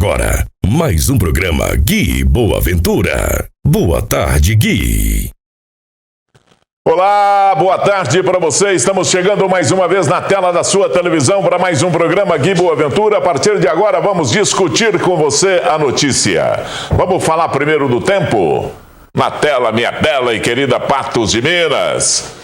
agora mais um programa Gui Boa Ventura. Boa tarde, Gui. Olá, boa tarde para você. Estamos chegando mais uma vez na tela da sua televisão para mais um programa Gui Boa Ventura. A partir de agora vamos discutir com você a notícia. Vamos falar primeiro do tempo? Na tela, minha bela e querida Patos de Minas.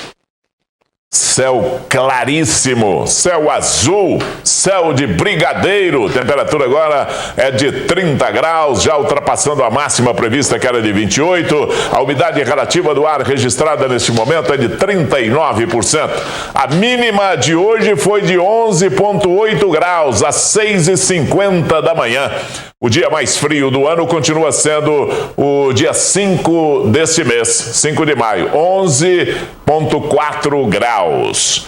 Céu claríssimo, céu azul, céu de brigadeiro. Temperatura agora é de 30 graus, já ultrapassando a máxima prevista que era de 28. A umidade relativa do ar registrada neste momento é de 39%. A mínima de hoje foi de 11,8 graus, às 6h50 da manhã. O dia mais frio do ano continua sendo o dia 5 deste mês, 5 de maio, 11,4 graus.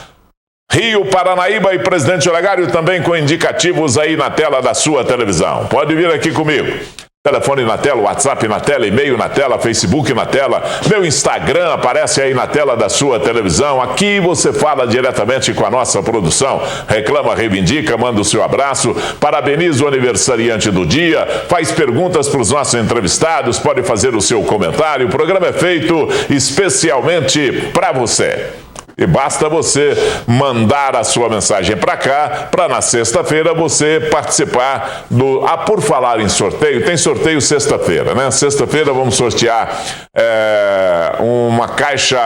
Rio, Paranaíba e Presidente Olegário também com indicativos aí na tela da sua televisão. Pode vir aqui comigo. Telefone na tela, WhatsApp na tela, e-mail na tela, Facebook na tela, meu Instagram aparece aí na tela da sua televisão. Aqui você fala diretamente com a nossa produção, reclama, reivindica, manda o seu abraço, parabeniza o aniversariante do dia, faz perguntas para os nossos entrevistados, pode fazer o seu comentário. O programa é feito especialmente para você. E basta você mandar a sua mensagem para cá, para na sexta-feira você participar do... por falar em sorteio, tem sorteio sexta-feira, né? Sexta-feira vamos sortear uma caixa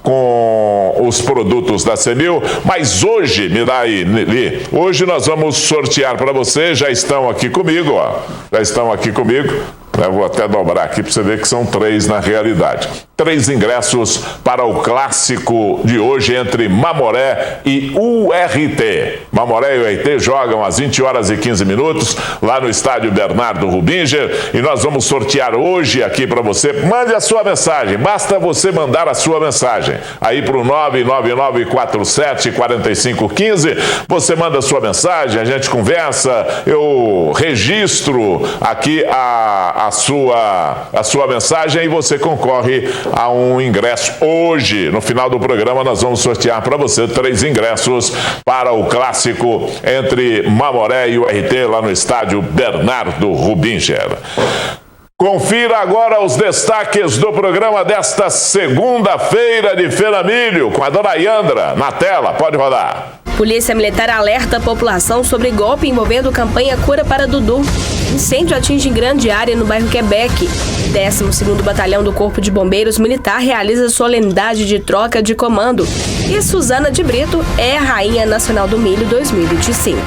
com os produtos da Cenil, mas hoje, me dá aí, Li, hoje nós vamos sortear para você, já estão aqui comigo, ó, já estão aqui comigo. Eu vou até dobrar aqui para você ver que são 3 na realidade. 3 ingressos para o clássico de hoje entre Mamoré e URT. Mamoré e URT jogam às 20h15 lá no estádio Bernardo Rubinger e nós vamos sortear hoje aqui para você. Mande a sua mensagem, basta você mandar a sua mensagem aí para o 999474515. Você manda a sua mensagem, a gente conversa, eu registro aqui a sua mensagem e você concorre a um ingresso. Hoje, no final do programa, nós vamos sortear para você 3 ingressos para o clássico entre Mamoré e URT lá no estádio Bernardo Rubinger. Confira agora os destaques do programa desta segunda-feira de Feira Milho com a dona Yandra na tela. Pode rodar. Polícia Militar alerta a população sobre golpe envolvendo campanha Cura para Dudu. Incêndio atinge grande área no bairro Quebec. 12º Batalhão do Corpo de Bombeiros Militar realiza solenidade de troca de comando. E Suzana de Brito é a Rainha Nacional do Milho 2025.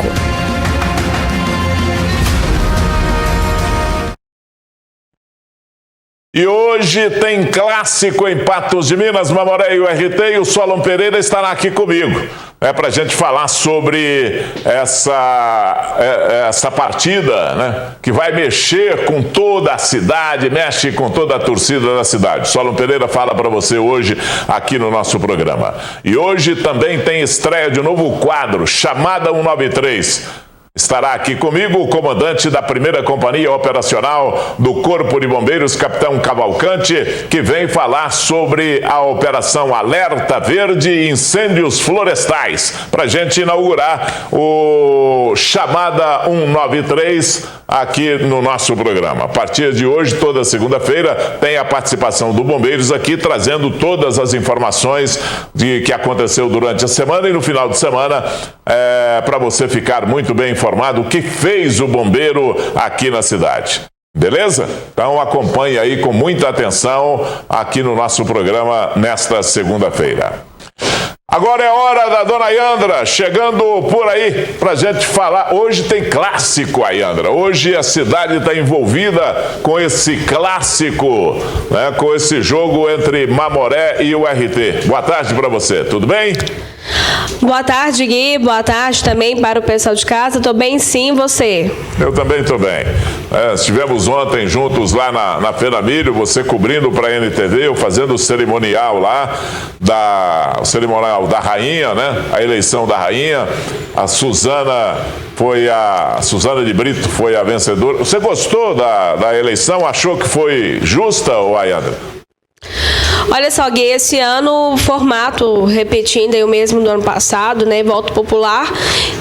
E hoje tem clássico em Patos de Minas, Mamoré e URT, e o Solon Pereira estará aqui comigo. Para a gente falar sobre essa partida, né, que vai mexer com toda a cidade, mexe com toda a torcida da cidade. Solon Pereira fala para você hoje aqui no nosso programa. E hoje também tem estreia de um novo quadro, Chamada 193. Estará aqui comigo o comandante da 1ª Companhia Operacional do Corpo de Bombeiros, Capitão Cavalcante, que vem falar sobre a Operação Alerta Verde e Incêndios Florestais, para a gente inaugurar o Chamada 193 aqui no nosso programa. A partir de hoje, toda segunda-feira, tem a participação do Bombeiros aqui, trazendo todas as informações de que aconteceu durante a semana e no final de semana, para você ficar muito bem informado o que fez o bombeiro aqui na cidade. Beleza? Então acompanhe aí com muita atenção aqui no nosso programa nesta segunda-feira. Agora é hora da dona Yandra, chegando por aí pra gente falar. Hoje tem clássico, Yandra. Hoje a cidade está envolvida com esse clássico, né, com esse jogo entre Mamoré e URT. Boa tarde para você, tudo bem? Boa tarde, Gui. Boa tarde também para o pessoal de casa. Tô bem sim, você? Eu também estou bem. Estivemos ontem juntos lá na Feira Milho, você cobrindo para a NTV, eu fazendo o cerimonial lá, o cerimonial da rainha, né? A eleição da rainha. A Suzana de Brito foi a vencedora. Você gostou da eleição? Achou que foi justa, ou Ayandra? Olha só, Gui, esse ano o formato repetindo aí o mesmo do ano passado, né? Voto popular.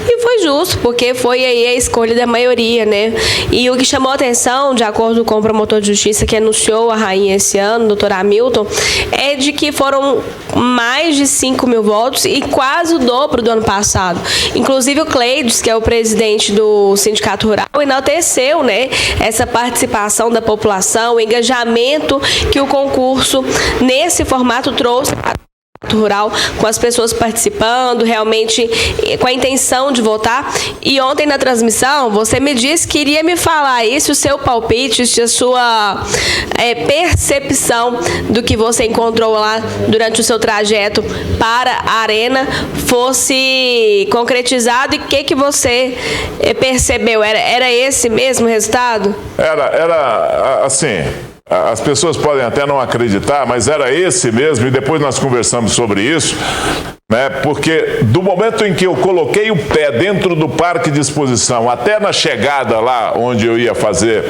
E foi justo, porque foi aí a escolha da maioria, né? E o que chamou a atenção, de acordo com o promotor de justiça que anunciou a rainha esse ano, doutor Hamilton, é de que foram mais de 5 mil votos e quase o dobro do ano passado. Inclusive o Cleides, que é o presidente do Sindicato Rural, enalteceu, né, essa participação da população, o engajamento que o concurso nesse formato trouxe para rural, com as pessoas participando, realmente com a intenção de votar. E ontem na transmissão, você me disse que iria me falar aí se o seu palpite, se a sua percepção do que você encontrou lá durante o seu trajeto para a arena fosse concretizado e o que você percebeu? Era esse mesmo resultado? Era assim... As pessoas podem até não acreditar, mas era esse mesmo, e depois nós conversamos sobre isso, né? Porque do momento em que eu coloquei o pé dentro do parque de exposição, até na chegada lá onde eu ia fazer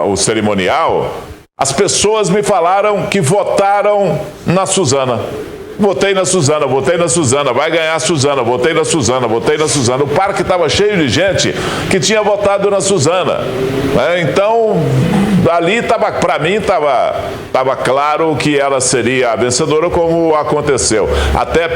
o cerimonial, as pessoas me falaram que votaram na Suzana. Votei na Suzana, vai ganhar a Suzana, votei na Suzana. O parque estava cheio de gente que tinha votado na Suzana, né? Então, ali para mim estava claro que ela seria a vencedora, como aconteceu. Até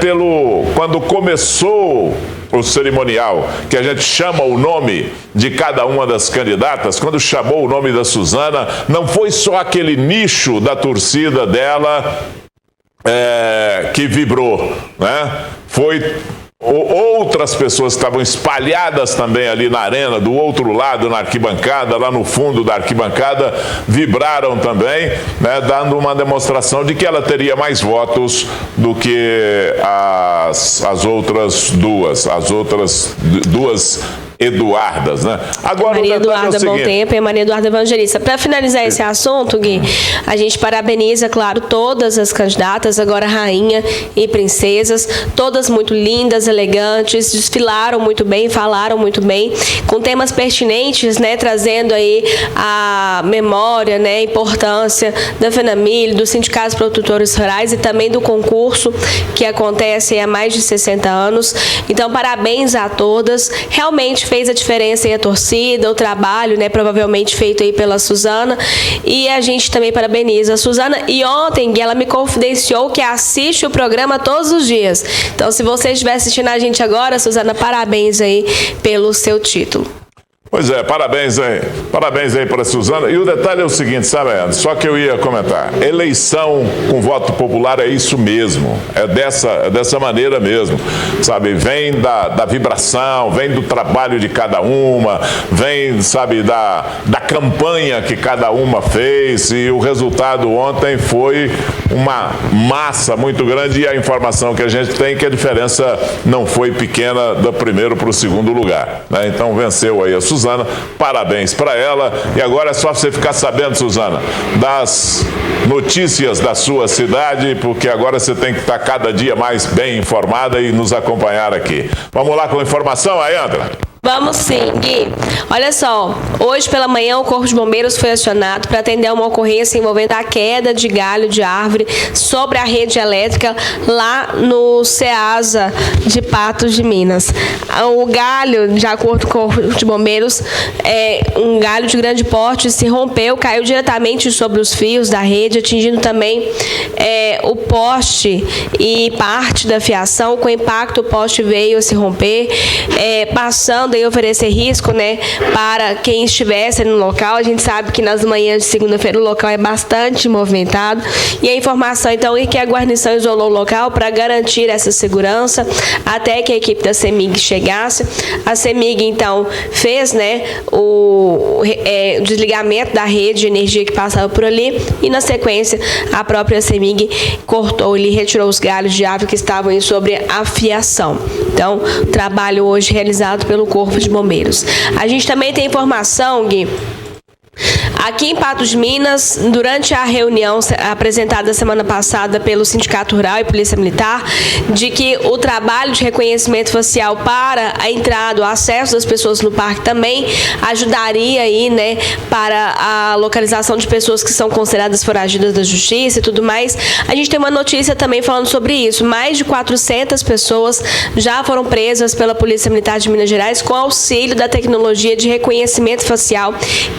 quando começou o cerimonial, que a gente chama o nome de cada uma das candidatas, quando chamou o nome da Suzana, não foi só aquele nicho da torcida dela que vibrou, né? Foi outras pessoas que estavam espalhadas também ali na arena, do outro lado, na arquibancada, lá no fundo da arquibancada, vibraram também, né? Dando uma demonstração de que ela teria mais votos do que as outras duas Eduardas, né? Agora, Maria Eduarda Bom Tempo e Maria Eduarda Evangelista. Para finalizar esse assunto, Gui, a gente parabeniza, claro, todas as candidatas, agora rainha e princesas, todas muito lindas, elegantes, desfilaram muito bem, falaram muito bem, com temas pertinentes, né? Trazendo aí a memória, né? A importância da FENAMIL, dos sindicatos produtores rurais e também do concurso que acontece há mais de 60 anos. Então, parabéns a todas. Realmente fez a diferença aí a torcida, o trabalho, né, provavelmente feito aí pela Suzana, e a gente também parabeniza a Suzana. E ontem ela me confidenciou que assiste o programa todos os dias. Então, se você estiver assistindo a gente agora, Suzana, parabéns aí pelo seu título. Pois é, parabéns aí para a Suzana. E o detalhe é o seguinte, sabe, Anderson? Só que eu ia comentar. Eleição com voto popular é isso mesmo. É dessa maneira mesmo, sabe? Vem da vibração, vem do trabalho de cada uma, vem, sabe, da campanha que cada uma fez. E o resultado ontem foi uma massa muito grande. E a informação que a gente tem é que a diferença não foi pequena do primeiro para o segundo lugar, né? Então venceu aí a Suzana. Parabéns para ela. E agora é só você ficar sabendo, Suzana, das notícias da sua cidade, porque agora você tem que estar cada dia mais bem informada e nos acompanhar aqui. Vamos lá com a informação, Ayandra? Vamos sim, Gui. Olha só, hoje pela manhã o Corpo de Bombeiros foi acionado para atender uma ocorrência envolvendo a queda de galho de árvore sobre a rede elétrica lá no Ceasa de Patos de Minas. O galho, de acordo com o Corpo de Bombeiros, um galho de grande porte se rompeu, caiu diretamente sobre os fios da rede, atingindo também o poste e parte da fiação. Com impacto, o poste veio a se romper, passando e oferecer risco, né, para quem estivesse no local. A gente sabe que nas manhãs de segunda-feira o local é bastante movimentado, e a informação então é que a guarnição isolou o local para garantir essa segurança até que a equipe da CEMIG chegasse. A CEMIG então fez, né, o desligamento da rede de energia que passava por ali, e na sequência a própria CEMIG cortou e retirou os galhos de árvore que estavam aí sobre a fiação. Então, trabalho hoje realizado pelo Corpo de Bombeiros. A gente também tem informação, Gui, Aqui em Patos de Minas, durante a reunião apresentada semana passada pelo Sindicato Rural e Polícia Militar, de que o trabalho de reconhecimento facial para a entrada, o acesso das pessoas no parque também ajudaria aí, né, para a localização de pessoas que são consideradas foragidas da justiça e tudo mais. A gente tem uma notícia também falando sobre isso. Mais de 400 pessoas já foram presas pela Polícia Militar de Minas Gerais com auxílio da tecnologia de reconhecimento facial,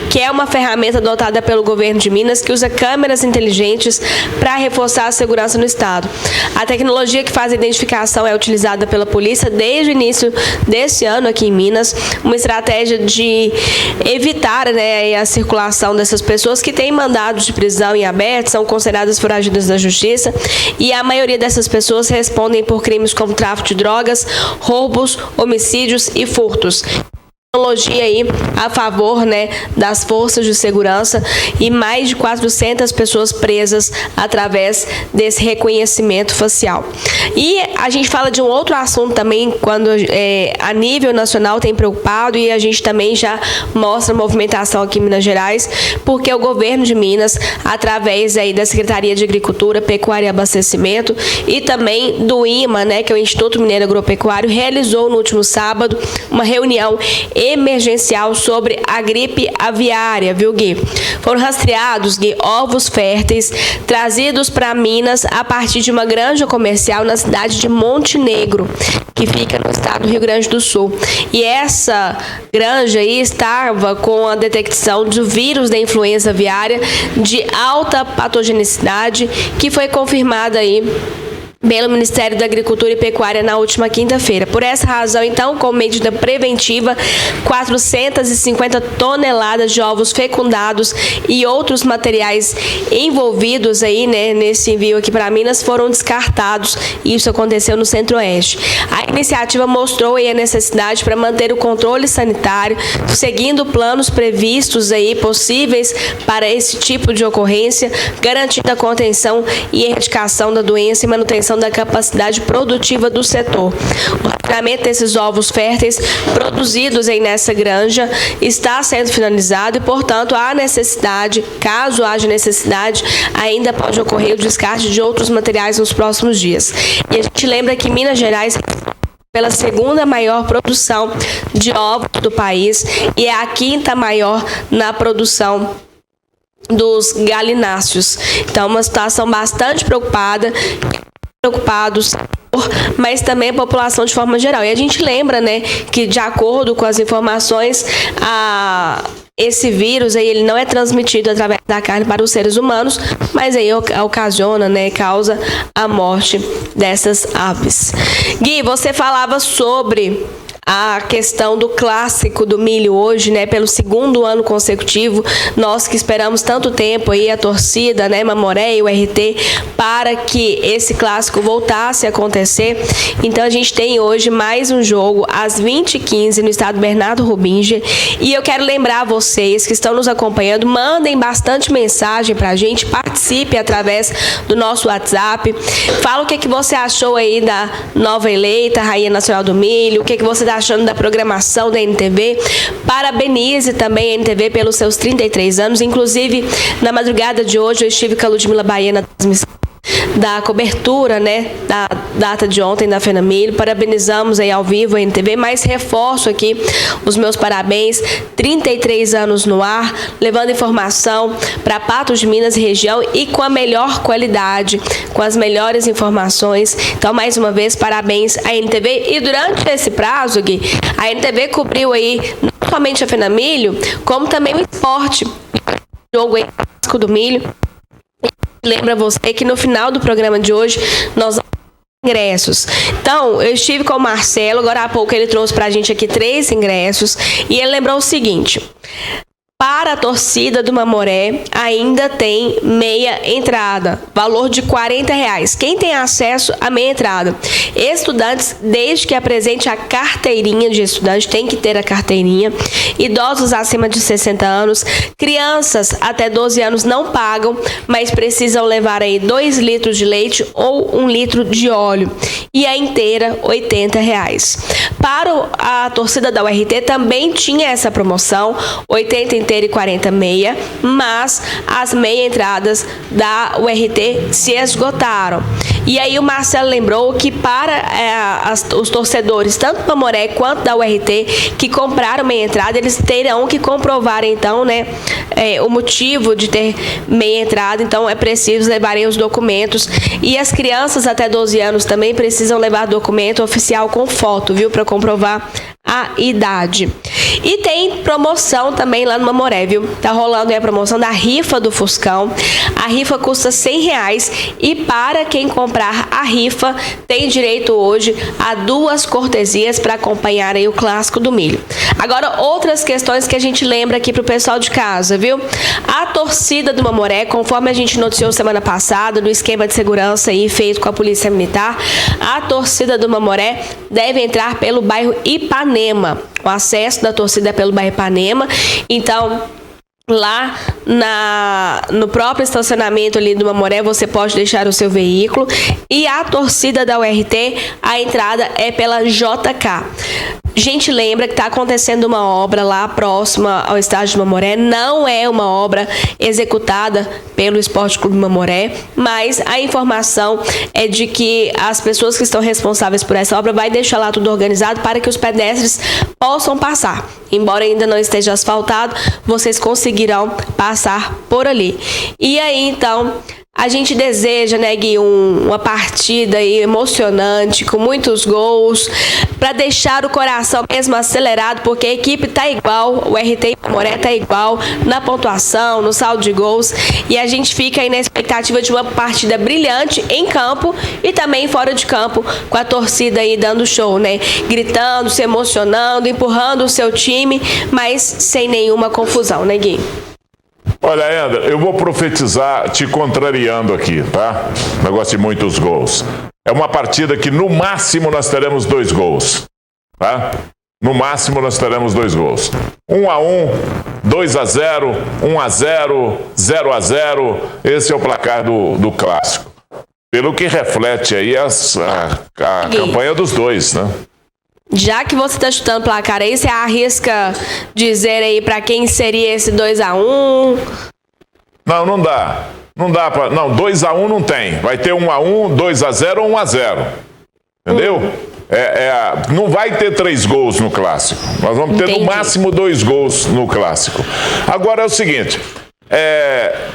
que é uma ferramenta adotada pelo governo de Minas que usa câmeras inteligentes para reforçar a segurança no estado. A tecnologia que faz a identificação é utilizada pela polícia desde o início desse ano aqui em Minas, uma estratégia de evitar, né, a circulação dessas pessoas que têm mandados de prisão em aberto, são consideradas foragidas da justiça, e a maioria dessas pessoas respondem por crimes como tráfico de drogas, roubos, homicídios e furtos. Tecnologia aí a favor, né, das forças de segurança, e mais de 400 pessoas presas através desse reconhecimento facial. E a gente fala de um outro assunto também, quando a nível nacional tem preocupado, e a gente também já mostra movimentação aqui em Minas Gerais, porque o governo de Minas, através aí da Secretaria de Agricultura, Pecuária e Abastecimento, e também do IMA, né, que é o Instituto Mineiro Agropecuário, realizou no último sábado uma reunião emergencial sobre a gripe aviária, viu, Gui? Foram rastreados, Gui, ovos férteis trazidos para Minas a partir de uma granja comercial na cidade de Montenegro, que fica no estado do Rio Grande do Sul. E essa granja aí estava com a detecção do vírus da influenza aviária de alta patogenicidade, que foi confirmada aí pelo Ministério da Agricultura e Pecuária na última quinta-feira. Por essa razão, então, como medida preventiva, 450 toneladas de ovos fecundados e outros materiais envolvidos aí, né, nesse envio aqui para Minas foram descartados. Isso aconteceu no Centro-Oeste. A iniciativa mostrou aí a necessidade para manter o controle sanitário, seguindo planos previstos aí possíveis para esse tipo de ocorrência, garantindo a contenção e erradicação da doença e manutenção da capacidade produtiva do setor. O rastreamento desses ovos férteis produzidos aí nessa granja está sendo finalizado e, portanto, há necessidade, caso haja necessidade, ainda pode ocorrer o descarte de outros materiais nos próximos dias. E a gente lembra que Minas Gerais pela segunda maior produção de ovos do país e é a quinta maior na produção dos galináceos. Então, uma situação bastante preocupados, mas também a população de forma geral. E a gente lembra, né, que de acordo com as informações, esse vírus aí, ele não é transmitido através da carne para os seres humanos, mas aí ocasiona, né, causa a morte dessas aves. Gui, você falava sobre a questão do clássico do milho hoje, né, pelo segundo ano consecutivo, nós que esperamos tanto tempo aí, a torcida, né, Mamoré e o RT, para que esse clássico voltasse a acontecer. Então a gente tem hoje mais um jogo às 20h15 no estado Bernardo Rubinger, e eu quero lembrar vocês que estão nos acompanhando, mandem bastante mensagem pra gente, participe através do nosso WhatsApp, fala o que você achou aí da nova eleita Rainha Nacional do Milho, o que você está achando da programação da NTV. Parabenize também a NTV pelos seus 33 anos. Inclusive, na madrugada de hoje, eu estive com a Ludmila Bahia na transmissão da cobertura, né, da data de ontem da Fena Milho. Parabenizamos aí ao vivo a NTV, mas reforço aqui os meus parabéns. 33 anos no ar, levando informação para Patos de Minas e região e com a melhor qualidade, com as melhores informações. Então, mais uma vez, parabéns à NTV. E durante esse prazo, Gui, a NTV cobriu aí não somente a Fena Milho, como também o esporte. O jogo aí do milho. Lembra você que no final do programa de hoje nós vamos ter ingressos. Então, eu estive com o Marcelo, agora há pouco ele trouxe pra gente aqui 3 ingressos e ele lembrou o seguinte: para a torcida do Mamoré, ainda tem meia entrada, valor de R$40. Quem tem acesso à meia entrada? Estudantes, desde que apresente a carteirinha de estudante, tem que ter a carteirinha. Idosos acima de 60 anos, crianças até 12 anos não pagam, mas precisam levar aí 2 litros de leite ou 1 litro de óleo. E a inteira, R$80. Para a torcida da URT também tinha essa promoção, 80 inteira, inteira e 40 meia, mas as meia entradas da URT se esgotaram. E aí o Marcelo lembrou que para os torcedores, tanto do Mamoré quanto da URT, que compraram meia entrada, eles terão que comprovar então, né, o motivo de ter meia entrada. Então é preciso levarem os documentos, e as crianças até 12 anos também precisam levar documento oficial com foto, viu, para comprovar a idade. E tem promoção também lá no Mamoré, viu? Tá rolando aí a promoção da rifa do Fuscão. A rifa custa R$100 e para quem comprar a rifa tem direito hoje a 2 cortesias para acompanhar aí o Clássico do Milho. Agora, outras questões que a gente lembra aqui pro pessoal de casa, viu? A torcida do Mamoré, conforme a gente noticiou semana passada, no esquema de segurança aí feito com a Polícia Militar, a torcida do Mamoré deve entrar pelo bairro Ipanema. O acesso da torcida é pelo bairro Ipanema. Então, lá no próprio estacionamento ali do Mamoré, você pode deixar o seu veículo. E a torcida da URT, a entrada é pela JK. Gente, lembra que está acontecendo uma obra lá próxima ao estádio do Mamoré. Não é uma obra executada pelo Esporte Clube Mamoré, mas a informação é de que as pessoas que estão responsáveis por essa obra vai deixar lá tudo organizado para que os pedestres possam passar. Embora ainda não esteja asfaltado, vocês conseguirão passar por ali. E aí, então, a gente deseja, né, Gui, uma partida aí emocionante, com muitos gols, para deixar o coração mesmo acelerado, porque a equipe tá igual, o RT e o Mamoré tá igual na pontuação, no saldo de gols, e a gente fica aí na expectativa de uma partida brilhante em campo e também fora de campo, com a torcida aí dando show, né, gritando, se emocionando, empurrando o seu time, mas sem nenhuma confusão, né, Gui? Olha, Ender, eu vou profetizar te contrariando aqui, tá? Negócio de muitos gols. É uma partida que no máximo nós teremos 2 gols, tá? No máximo nós teremos 2 gols. 1-1, 2-0, 1-0, 0-0. Esse é o placar do clássico. Pelo que reflete aí a campanha dos dois, né? Já que você está chutando placar aí, você arrisca dizer aí para quem seria esse 2-1? Não dá. Não dá para. Não, 2-1 não tem. Vai ter 1-1, 2-0 ou 1-0. Entendeu? Não vai ter 3 gols no clássico. Nós vamos ter no máximo 2 gols no clássico. Agora é o seguinte.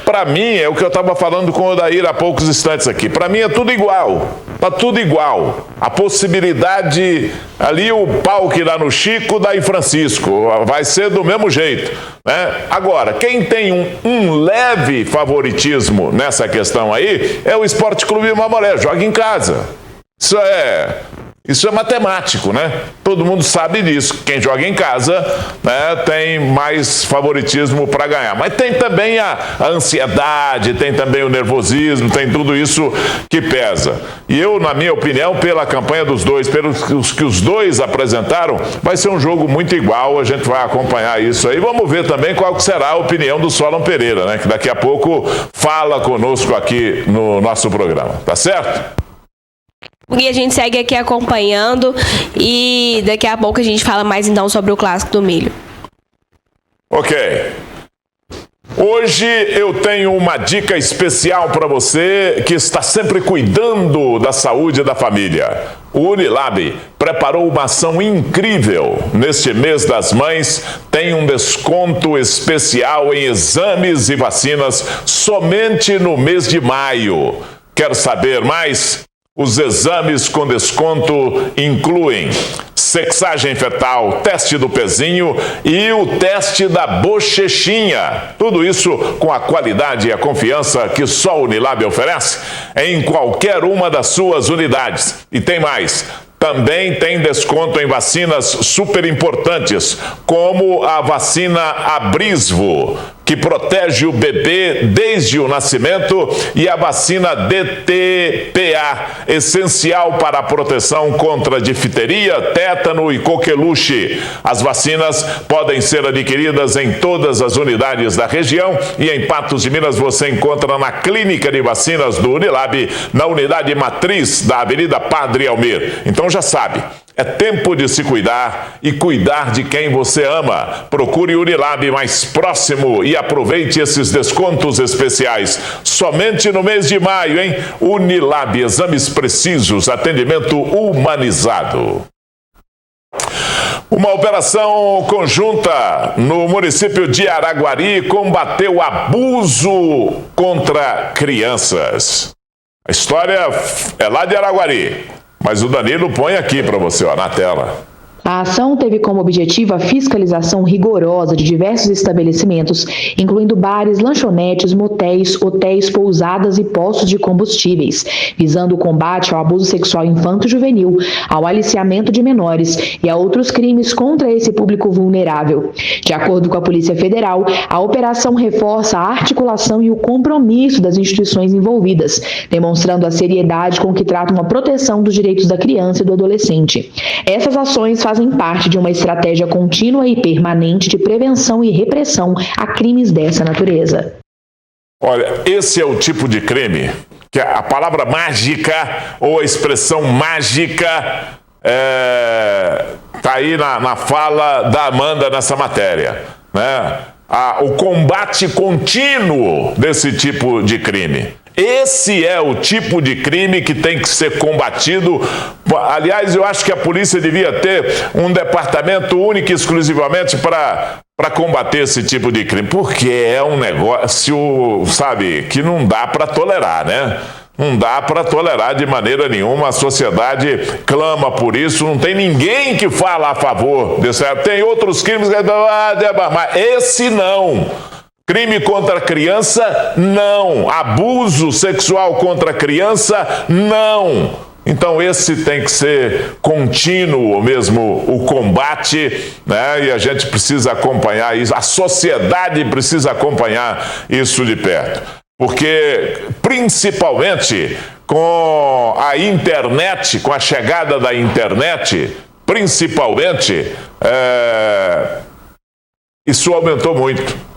Para mim, é o que eu estava falando com o Odair há poucos instantes aqui. Para mim é tudo igual. Tá tudo igual. A possibilidade ali, o pau que dá no Chico, dá em Francisco. Vai ser do mesmo jeito, né? Agora, quem tem um leve favoritismo nessa questão aí é o Esporte Clube Mamoré. Joga em casa. Isso é matemático, né? Todo mundo sabe disso. Quem joga em casa, né, tem mais favoritismo para ganhar. Mas tem também a ansiedade, tem também o nervosismo, tem tudo isso que pesa. E eu, na minha opinião, pela campanha dos dois, pelos que os dois apresentaram, vai ser um jogo muito igual. A gente vai acompanhar isso aí. Vamos ver também qual que será a opinião do Solon Pereira, né? Que daqui a pouco fala conosco aqui no nosso programa. Tá certo? E a gente segue aqui acompanhando e daqui a pouco a gente fala mais então sobre o Clássico do Milho. Ok. Hoje eu tenho uma dica especial para você que está sempre cuidando da saúde da família. O Unilab preparou uma ação incrível. Neste mês das mães, tem um desconto especial em exames e vacinas somente no mês de maio. Quer saber mais? Os exames com desconto incluem sexagem fetal, teste do pezinho e o teste da bochechinha. Tudo isso com a qualidade e a confiança que só o Unilab oferece em qualquer uma das suas unidades. E tem mais. Também tem desconto em vacinas super importantes, como a vacina Abrisvo, que protege o bebê desde o nascimento, e a vacina DTPA, essencial para a proteção contra difteria, tétano e coqueluche. As vacinas podem ser adquiridas em todas as unidades da região e em Patos de Minas você encontra na Clínica de Vacinas do Unilab, na unidade matriz da Avenida Padre Almir. Então já sabe, É tempo de se cuidar e cuidar de quem você ama. Procure o Unilab mais próximo e aproveite esses descontos especiais. Somente no mês de maio, hein? Unilab, exames precisos, atendimento humanizado. Uma operação conjunta no município de Araguari combateu abuso contra crianças. A história é lá de Araguari, mas o Danilo põe aqui para você, ó, na tela. A ação teve como objetivo a fiscalização rigorosa de diversos estabelecimentos, incluindo bares, lanchonetes, motéis, hotéis, pousadas e postos de combustíveis, visando o combate ao abuso sexual infanto-juvenil, ao aliciamento de menores e a outros crimes contra esse público vulnerável. De acordo com a Polícia Federal, a operação reforça a articulação e o compromisso das instituições envolvidas, demonstrando a seriedade com que tratam a proteção dos direitos da criança e do adolescente. Essas ações fazem parte de uma estratégia contínua e permanente de prevenção e repressão a crimes dessa natureza. Olha, esse é o tipo de crime que a palavra mágica ou a expressão mágica tá aí na fala da Amanda nessa matéria, né? O combate contínuo desse tipo de crime. Esse é o tipo de crime que tem que ser combatido. Aliás, eu acho que a polícia devia ter um departamento único e exclusivamente para combater esse tipo de crime, porque é um negócio, sabe, que não dá para tolerar, né? Não dá para tolerar de maneira nenhuma. A sociedade clama por isso. Não tem ninguém que fala a favor desse. Tem outros crimes que mas esse não. Crime contra a criança, não. Abuso sexual contra a criança, não. Então esse tem que ser contínuo mesmo, o combate, né? E a gente precisa acompanhar isso, a sociedade precisa acompanhar isso de perto. Porque, principalmente com a internet, com a chegada da internet, principalmente, isso aumentou muito.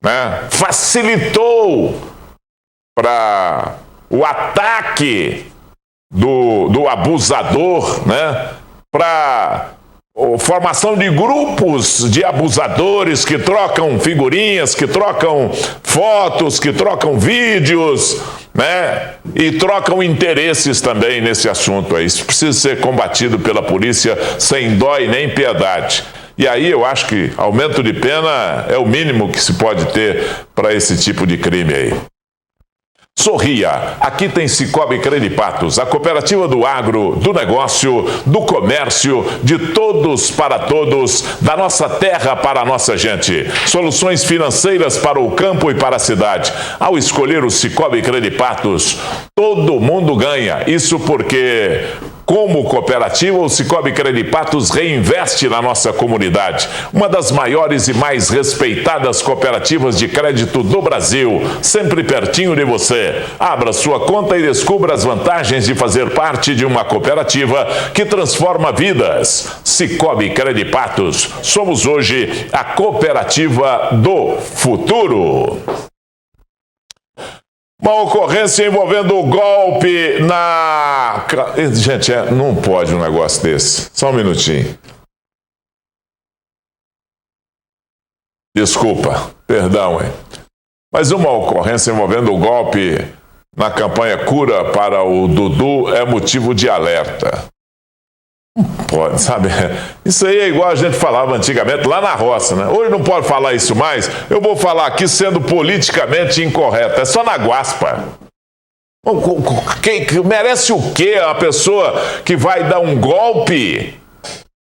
Né? Facilitou para o ataque do abusador, né? Para a formação de grupos de abusadores que trocam figurinhas, que trocam fotos, que trocam vídeos, né? E trocam interesses também nesse assunto aí. Isso precisa ser combatido pela polícia sem dó e nem piedade. E aí eu acho que aumento de pena é o mínimo que se pode ter para esse tipo de crime aí. Sorria, aqui tem Sicoob Credipatos, a cooperativa do agro, do negócio, do comércio, de todos para todos, da nossa terra para a nossa gente. Soluções financeiras para o campo e para a cidade. Ao escolher o Sicoob Credipatos, todo mundo ganha. Isso porque, como cooperativa, o Sicoob Credipatos reinveste na nossa comunidade. Uma das maiores e mais respeitadas cooperativas de crédito do Brasil, sempre pertinho de você. Abra sua conta e descubra as vantagens de fazer parte de uma cooperativa que transforma vidas. Sicoob Credipatos. Somos hoje a cooperativa do futuro. Uma ocorrência envolvendo o golpe na... Gente, não pode um negócio desse. Só um minutinho. Desculpa, perdão, hein? Mas uma ocorrência envolvendo o golpe na campanha Cura para o Dudu é motivo de alerta. Não pode, sabe? Isso aí é igual a gente falava antigamente lá na roça, né? Hoje não pode falar isso mais. Eu vou falar aqui sendo politicamente incorreto. É só na guaspa. Merece o quê a pessoa que vai dar um golpe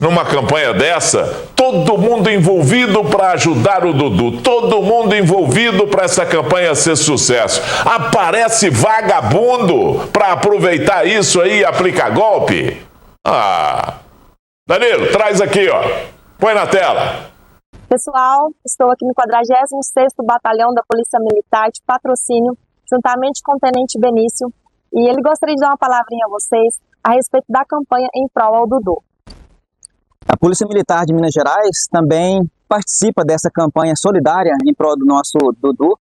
numa campanha dessa? Todo mundo envolvido para ajudar o Dudu. Todo mundo envolvido para essa campanha ser sucesso. Aparece vagabundo para aproveitar isso aí e aplicar golpe? Danilo, traz aqui, ó. Põe na tela. Pessoal, estou aqui no 46º Batalhão da Polícia Militar de Patrocínio, juntamente com o Tenente Benício, e ele gostaria de dar uma palavrinha a vocês a respeito da campanha em prol ao Dudu. A Polícia Militar de Minas Gerais também participa dessa campanha solidária em prol do nosso Dudu,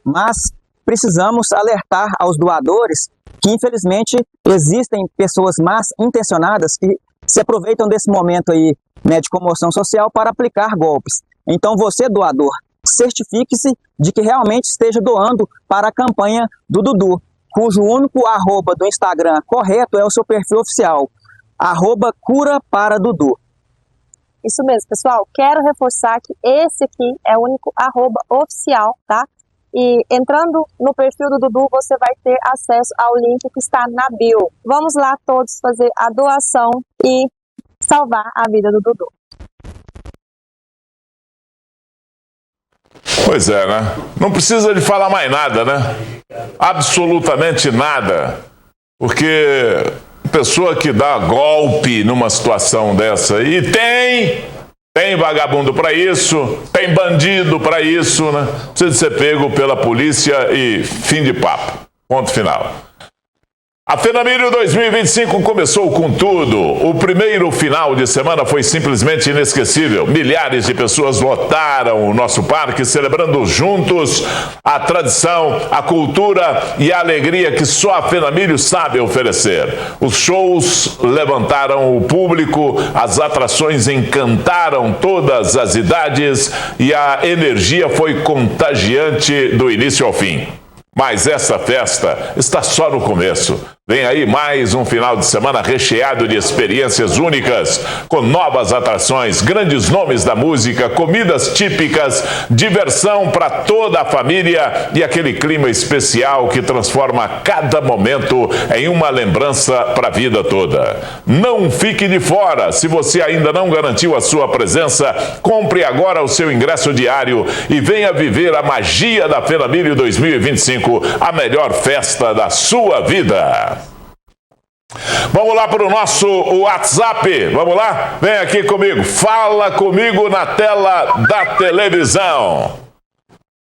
mas precisamos alertar aos doadores que, infelizmente, existem pessoas más intencionadas que se aproveitam desse momento aí, né, de comoção social para aplicar golpes. Então você, doador, certifique-se de que realmente esteja doando para a campanha do Dudu, cujo único arroba do Instagram correto é o seu perfil oficial, @cura-para-Dudu. Isso mesmo, pessoal. Quero reforçar que esse aqui é o único arroba oficial, tá? E entrando no perfil do Dudu, você vai ter acesso ao link que está na bio. Vamos lá todos fazer a doação e salvar a vida do Dudu. Pois é, né? Não precisa de falar mais nada, né? Absolutamente nada. Porque pessoa que dá golpe numa situação dessa, e tem vagabundo para isso, tem bandido para isso, né? Precisa ser pego pela polícia e fim de papo. Ponto final. A FENAMILHO 2025 começou com tudo. O primeiro final de semana foi simplesmente inesquecível. Milhares de pessoas lotaram o nosso parque, celebrando juntos a tradição, a cultura e a alegria que só a FENAMILHO sabe oferecer. Os shows levantaram o público, as atrações encantaram todas as idades e a energia foi contagiante do início ao fim. Mas essa festa está só no começo. Vem aí mais um final de semana recheado de experiências únicas, com novas atrações, grandes nomes da música, comidas típicas, diversão para toda a família e aquele clima especial que transforma cada momento em uma lembrança para a vida toda. Não fique de fora. Se você ainda não garantiu a sua presença, compre agora o seu ingresso diário e venha viver a magia da FENAMILHO 2025, a melhor festa da sua vida. Vamos lá para o nosso WhatsApp, vamos lá? Vem aqui comigo, fala comigo na tela da televisão.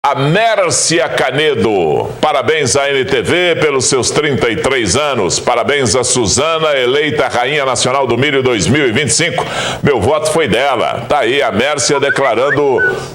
A Mércia Canedo, parabéns à NTV pelos seus 33 anos, parabéns a Suzana, eleita Rainha Nacional do Milho 2025, meu voto foi dela, tá aí a Mércia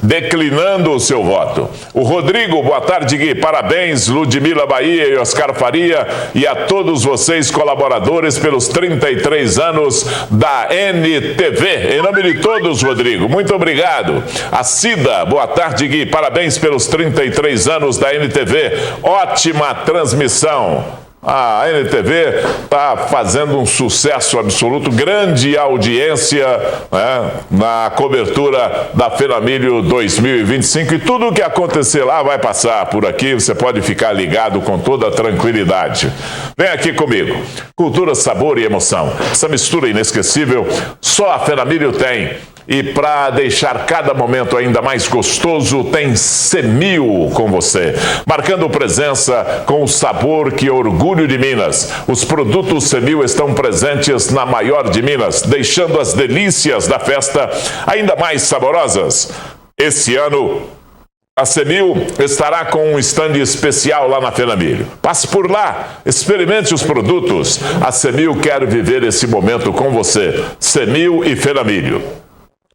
declinando o seu voto. O Rodrigo, boa tarde Gui, parabéns Ludmila Bahia e Oscar Faria e a todos vocês colaboradores pelos 33 anos da NTV, em nome de todos Rodrigo, muito obrigado. A Cida, boa tarde Gui, parabéns pelos 33 anos da NTV, ótima transmissão. A NTV está fazendo um sucesso absoluto, grande audiência, né, na cobertura da FENAMILHO 2025 e tudo o que acontecer lá vai passar por aqui, você pode ficar ligado com toda a tranquilidade. Vem aqui comigo, cultura, sabor e emoção, essa mistura inesquecível só a FENAMILHO tem. E para deixar cada momento ainda mais gostoso, tem Semil com você, marcando presença com o sabor que é orgulho de Minas. Os produtos Semil estão presentes na maior de Minas, deixando as delícias da festa ainda mais saborosas. Esse ano, a Semil estará com um stand especial lá na FENAMILHO. Passe por lá, experimente os produtos. A Semil quer viver esse momento com você. Semil e FENAMILHO.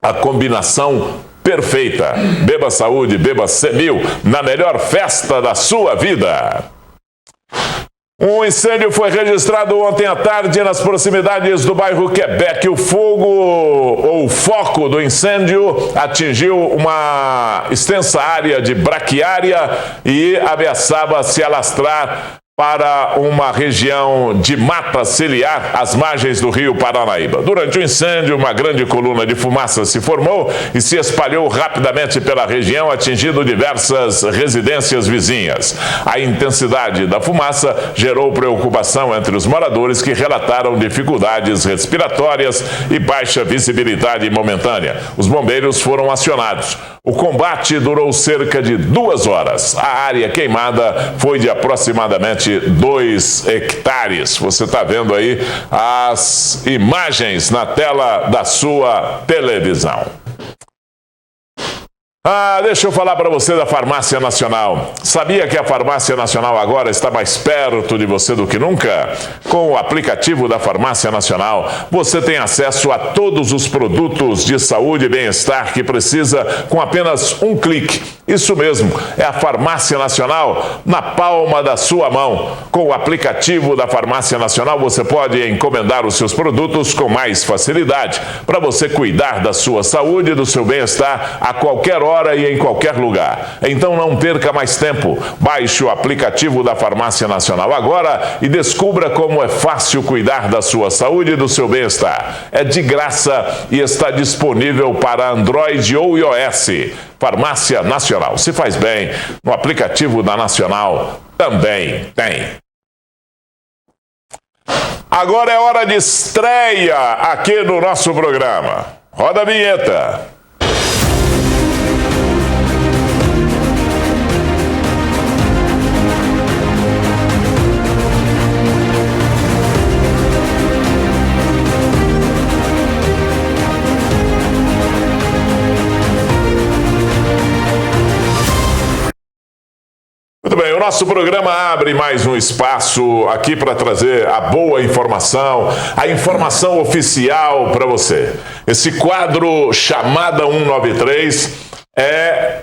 A combinação perfeita. Beba saúde, beba Semil, na melhor festa da sua vida. Um incêndio foi registrado ontem à tarde nas proximidades do bairro Quebec. O foco do incêndio atingiu uma extensa área de braquiária e ameaçava se alastrar para uma região de mata ciliar às margens do rio Paranaíba. Durante o incêndio, uma grande coluna de fumaça se formou e se espalhou rapidamente pela região, atingindo diversas residências vizinhas. A intensidade da fumaça gerou preocupação entre os moradores que relataram dificuldades respiratórias e baixa visibilidade momentânea. Os bombeiros foram acionados. O combate durou cerca de 2 horas. A área queimada foi de aproximadamente 2 hectares. Você está vendo aí as imagens na tela da sua televisão. Deixa eu falar para você da Farmácia Nacional. Sabia que a Farmácia Nacional agora está mais perto de você do que nunca? Com o aplicativo da Farmácia Nacional, você tem acesso a todos os produtos de saúde e bem-estar que precisa com apenas um clique. Isso mesmo, é a Farmácia Nacional na palma da sua mão. Com o aplicativo da Farmácia Nacional, você pode encomendar os seus produtos com mais facilidade para você cuidar da sua saúde e do seu bem-estar a qualquer hora e em qualquer lugar. Então não perca mais tempo. Baixe o aplicativo da Farmácia Nacional agora e descubra como é fácil cuidar da sua saúde e do seu bem-estar. É de graça e está disponível para Android ou iOS. Farmácia Nacional. Se faz bem, no aplicativo da Nacional também tem. Agora é hora de estreia aqui no nosso programa. Roda a vinheta. Muito bem, o nosso programa abre mais um espaço aqui para trazer a boa informação, a informação oficial para você. Esse quadro Chamada 193 é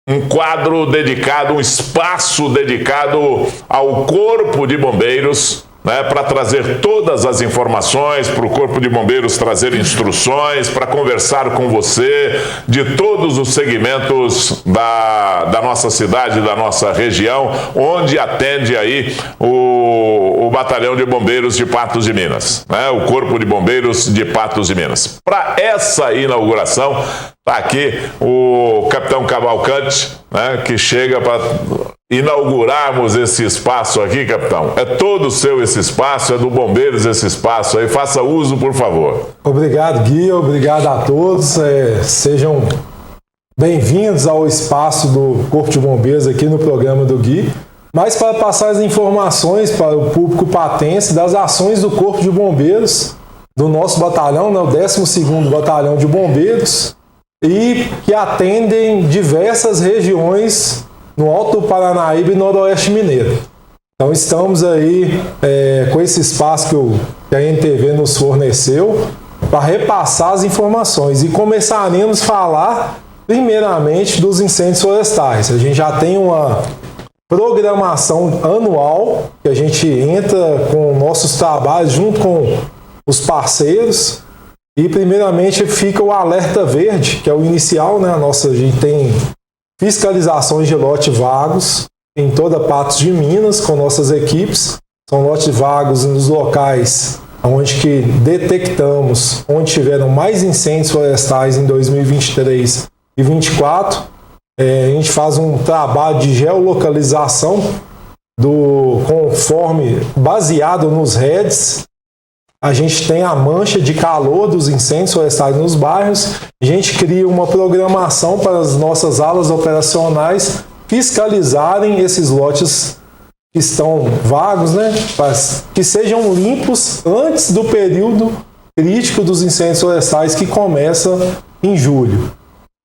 um quadro dedicado, um espaço dedicado ao Corpo de Bombeiros, né, para trazer todas as informações, para o Corpo de Bombeiros trazer instruções, para conversar com você de todos os segmentos da nossa cidade, da nossa região, onde atende aí o Batalhão de Bombeiros de Patos de Minas, né, o Corpo de Bombeiros de Patos de Minas. Para essa inauguração, está aqui o Capitão Cavalcante, né, que chega para inaugurarmos esse espaço aqui, capitão. É todo seu esse espaço, é do Bombeiros esse espaço aí. Faça uso, por favor. Obrigado, Gui. Obrigado a todos. Sejam bem-vindos ao espaço do Corpo de Bombeiros aqui no programa do Gui. Mas para passar as informações para o público patense das ações do Corpo de Bombeiros, do nosso batalhão, né, o 12º Batalhão de Bombeiros, e que atendem diversas regiões no Alto do Paranaíba e Noroeste Mineiro. Então estamos aí com esse espaço que a NTV nos forneceu para repassar as informações e começaremos a falar primeiramente dos incêndios florestais. A gente já tem uma programação anual que a gente entra com nossos trabalhos junto com os parceiros e primeiramente fica o alerta verde, que é o inicial, né? A gente tem fiscalizações de lote vagos em toda Patos de Minas com nossas equipes. São lotes vagos nos locais onde que detectamos onde tiveram mais incêndios florestais em 2023 e 2024. A gente faz um trabalho de geolocalização conforme baseado nos REDs. A gente tem a mancha de calor dos incêndios florestais nos bairros. A gente cria uma programação para as nossas alas operacionais fiscalizarem esses lotes que estão vagos, né, para que sejam limpos antes do período crítico dos incêndios florestais que começa em julho.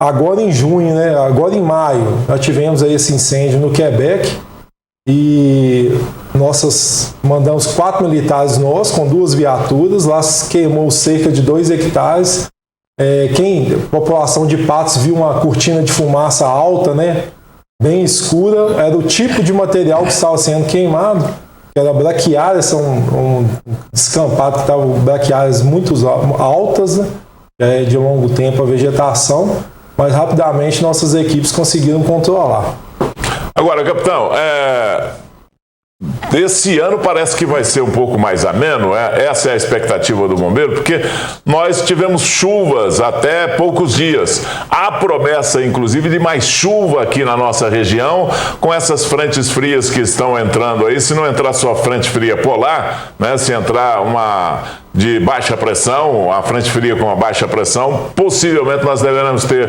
Agora em junho, né, agora em maio, nós tivemos aí esse incêndio no Quebec e mandamos 4 militares nossos com 2 viaturas, lá queimou cerca de 2 hectares. A população de Patos viu uma cortina de fumaça alta, né, bem escura, era o tipo de material que estava sendo queimado, que era braquiárias, um descampado que estavam braquiárias muito altas, né, de longo tempo a vegetação, mas rapidamente nossas equipes conseguiram controlar. Agora, capitão, esse ano parece que vai ser um pouco mais ameno, essa é a expectativa do bombeiro, porque nós tivemos chuvas até poucos dias. Há promessa, inclusive, de mais chuva aqui na nossa região, com essas frentes frias que estão entrando aí. Se não entrar só frente fria polar, né, se entrar uma de baixa pressão, a frente fria com a baixa pressão, possivelmente nós deveremos ter,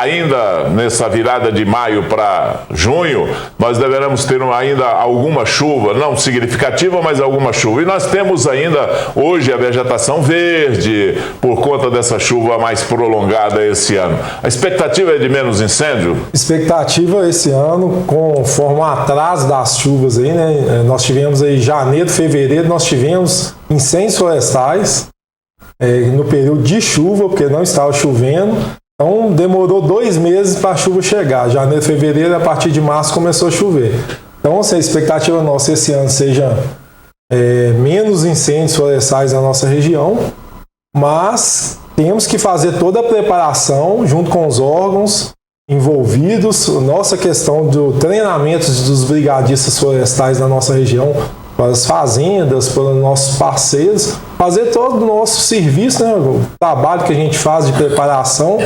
ainda nessa virada de maio para junho, nós deveremos ter ainda alguma chuva, não significativa, mas alguma chuva. E nós temos ainda hoje a vegetação verde por conta dessa chuva mais prolongada esse ano. A expectativa é de menos incêndio? Expectativa esse ano, conforme o atraso das chuvas aí, né? Nós tivemos aí janeiro, fevereiro, nós tivemos incêndios florestais no período de chuva, porque não estava chovendo, Então demorou 2 meses para a chuva chegar. Janeiro, fevereiro, a partir de março começou a chover. Então, assim, a expectativa nossa esse ano seja menos incêndios florestais na nossa região, mas temos que fazer toda a preparação junto com os órgãos envolvidos. Nossa questão do treinamento dos brigadistas florestais na nossa região, para as fazendas, para os nossos parceiros, fazer todo o nosso serviço, né, o trabalho que a gente faz de preparação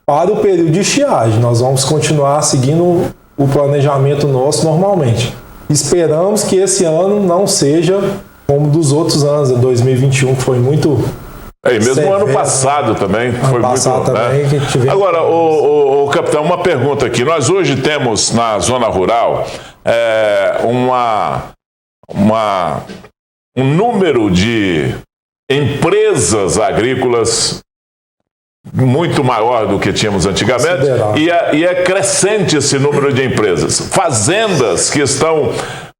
para o período de estiagem. Nós vamos continuar seguindo o planejamento nosso normalmente. Esperamos que esse ano não seja como dos outros anos, 2021, que foi muito... E mesmo severo. Ano passado também foi muito... Também, né? que Agora, o capitão, uma pergunta aqui. Nós hoje temos na zona rural um número de empresas agrícolas muito maior do que tínhamos antigamente, e é crescente esse número de empresas. Fazendas que estão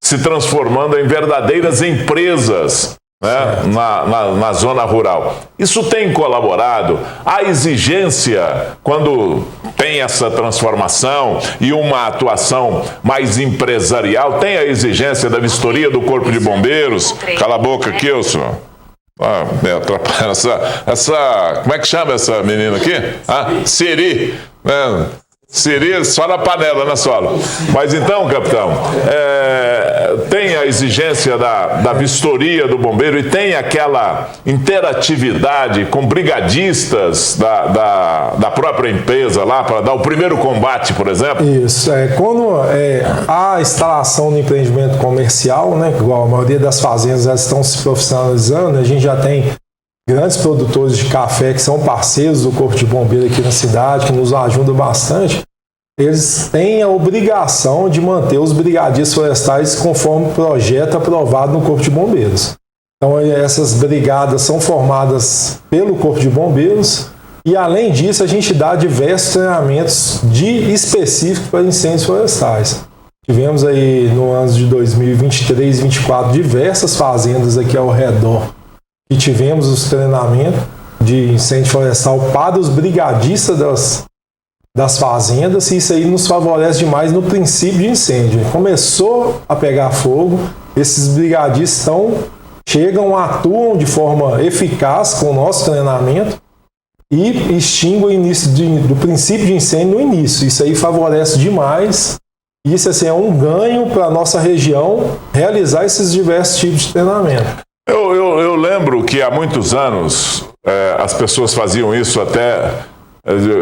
se transformando em verdadeiras empresas, né, na zona rural. Isso tem colaborado? A exigência, quando tem essa transformação e uma atuação mais empresarial, tem a exigência da vistoria do Corpo de Bombeiros? Cala a boca, Kilson. Me atrapalha. Como é que chama essa menina aqui? Siri. Siri só na panela, né, Sola? Mas então, capitão, tem a exigência da vistoria do bombeiro e tem aquela interatividade com brigadistas da própria empresa lá para dar o primeiro combate, por exemplo? Isso. Quando há instalação no empreendimento comercial, né, igual a maioria das fazendas já estão se profissionalizando, a gente já tem grandes produtores de café que são parceiros do Corpo de Bombeiro aqui na cidade, que nos ajudam bastante. Eles têm a obrigação de manter os brigadistas florestais conforme o projeto aprovado no Corpo de Bombeiros. Então, essas brigadas são formadas pelo Corpo de Bombeiros e, além disso, a gente dá diversos treinamentos específicos para incêndios florestais. Tivemos aí, no ano de 2023 e 2024, diversas fazendas aqui ao redor que tivemos os treinamentos de incêndio florestal para os brigadistas das fazendas, e isso aí nos favorece demais no princípio de incêndio. Começou a pegar fogo, esses brigadistas atuam de forma eficaz com o nosso treinamento e extinguem o início do princípio de incêndio no início. Isso aí favorece demais. Isso assim, é um ganho para a nossa região realizar esses diversos tipos de treinamento. Eu lembro que há muitos anos as pessoas faziam isso até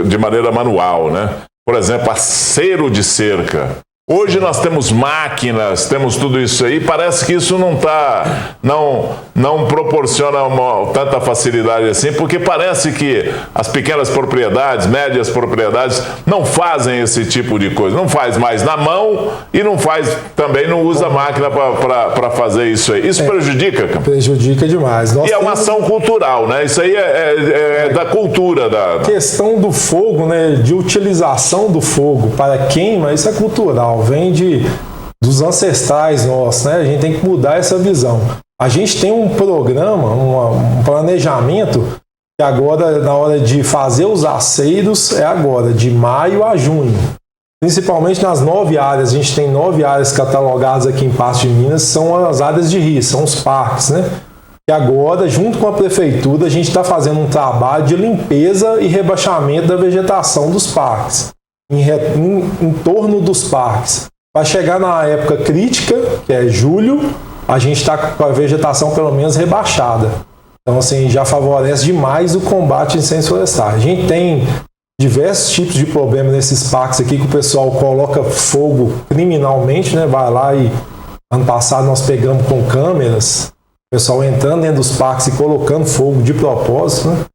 de maneira manual, né? Por exemplo, acero de cerca. Hoje nós temos máquinas, temos tudo isso aí, parece que isso não proporciona tanta facilidade assim, porque parece que as pequenas propriedades, médias propriedades, não fazem esse tipo de coisa, não faz mais na mão e não usa máquina para fazer isso aí. Isso prejudica, cara? Prejudica demais. E é uma ação cultural, né? Isso aí é da cultura. A questão do fogo, né? De utilização do fogo para queima, isso é cultural. Vem dos ancestrais nossos, né? A gente tem que mudar essa visão. A gente tem um programa, um planejamento, que agora, na hora de fazer os aceiros, é agora, de maio a junho. Principalmente nas 9 áreas, a gente tem 9 áreas catalogadas aqui em Patos de Minas, são as áreas de risco, são os parques, né? E agora, junto com a prefeitura, a gente está fazendo um trabalho de limpeza e rebaixamento da vegetação dos parques. Em torno dos parques. Vai chegar na época crítica, que é julho, a gente está com a vegetação pelo menos rebaixada. Então, assim, já favorece demais o combate a incêndios florestais. A gente tem diversos tipos de problemas nesses parques aqui, que o pessoal coloca fogo criminalmente, né? Vai lá e, ano passado, nós pegamos com câmeras, o pessoal entrando dentro dos parques e colocando fogo de propósito, né?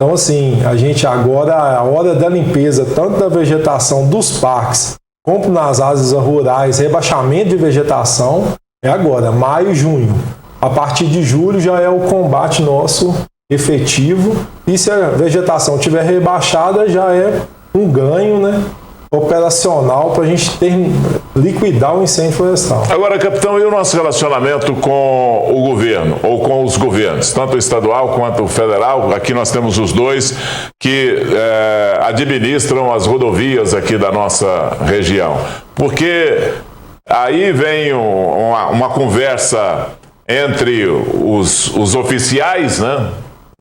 Então, assim, a gente agora, a hora da limpeza, tanto da vegetação dos parques, como nas áreas rurais, rebaixamento de vegetação, é agora, maio e junho. A partir de julho já é o combate nosso efetivo, e se a vegetação estiver rebaixada, já é um ganho, né? operacional para a gente liquidar o incêndio florestal. Agora, capitão, e o nosso relacionamento com o governo, ou com os governos, tanto o estadual quanto o federal? Aqui nós temos os dois que administram as rodovias aqui da nossa região. Porque aí vem uma conversa entre os oficiais, né?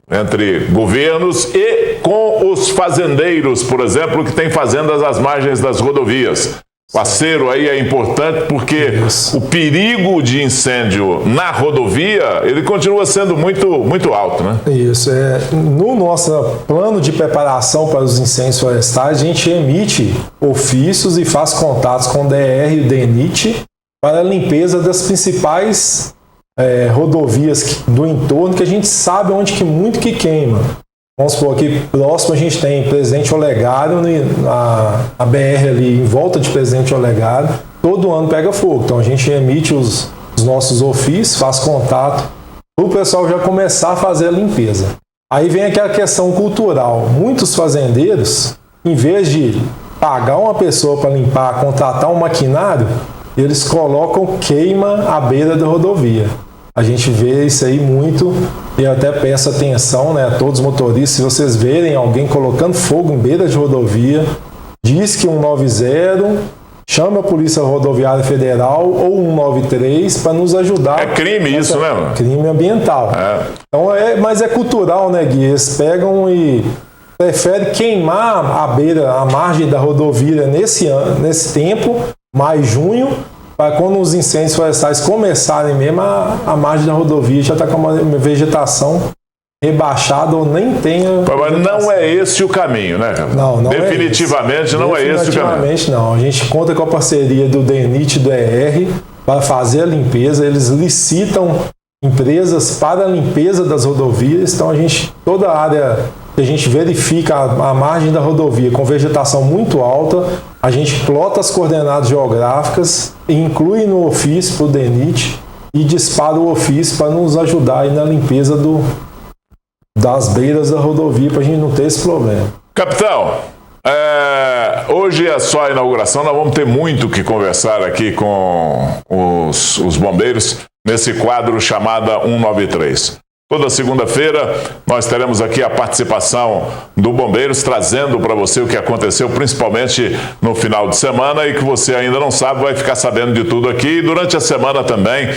Entre governos e com os fazendeiros, por exemplo, que têm fazendas às margens das rodovias. O acero aí é importante porque o perigo de incêndio na rodovia, ele continua sendo muito alto, né? Isso. No nosso plano de preparação para os incêndios florestais, a gente emite ofícios e faz contatos com o DR e o DENIT para a limpeza das principais rodovias do entorno, que a gente sabe onde que muito que queima. Vamos supor, aqui próximo a gente tem Presidente Olegário, a BR ali em volta de Presidente Olegário, todo ano pega fogo. Então a gente emite os nossos ofícios, faz contato, para o pessoal já começar a fazer a limpeza. Aí vem aquela questão cultural. Muitos fazendeiros, em vez de pagar uma pessoa para limpar, contratar um maquinário, eles colocam queima à beira da rodovia. A gente vê isso aí muito e eu até peço atenção, né, a todos os motoristas, se vocês verem alguém colocando fogo em beira de rodovia, diz que 190, chama a Polícia Rodoviária Federal ou 193 para nos ajudar. É crime isso, né, mano? Crime ambiental. Então mas é cultural, né, Gui? Eles pegam e preferem queimar a margem da rodovia nesse tempo, maio, junho, para quando os incêndios florestais começarem mesmo, a margem da rodovia já está com uma vegetação rebaixada ou nem tenha... Mas não é esse o caminho, né? Não definitivamente é não é esse o caminho. Definitivamente não. A gente conta com a parceria do DENIT e do ER para fazer a limpeza. Eles licitam empresas para a limpeza das rodovias. Então toda a área que a gente verifica a margem da rodovia com vegetação muito alta, a gente plota as coordenadas geográficas, inclui no ofício para o DENIT e dispara o ofício para nos ajudar aí na limpeza das beiras da rodovia, para a gente não ter esse problema. Capitão, hoje é só a inauguração, nós vamos ter muito que conversar aqui com os bombeiros nesse quadro chamado 193. Toda segunda-feira nós teremos aqui a participação do Bombeiros, trazendo para você o que aconteceu, principalmente no final de semana, e que você ainda não sabe, vai ficar sabendo de tudo aqui. E durante a semana também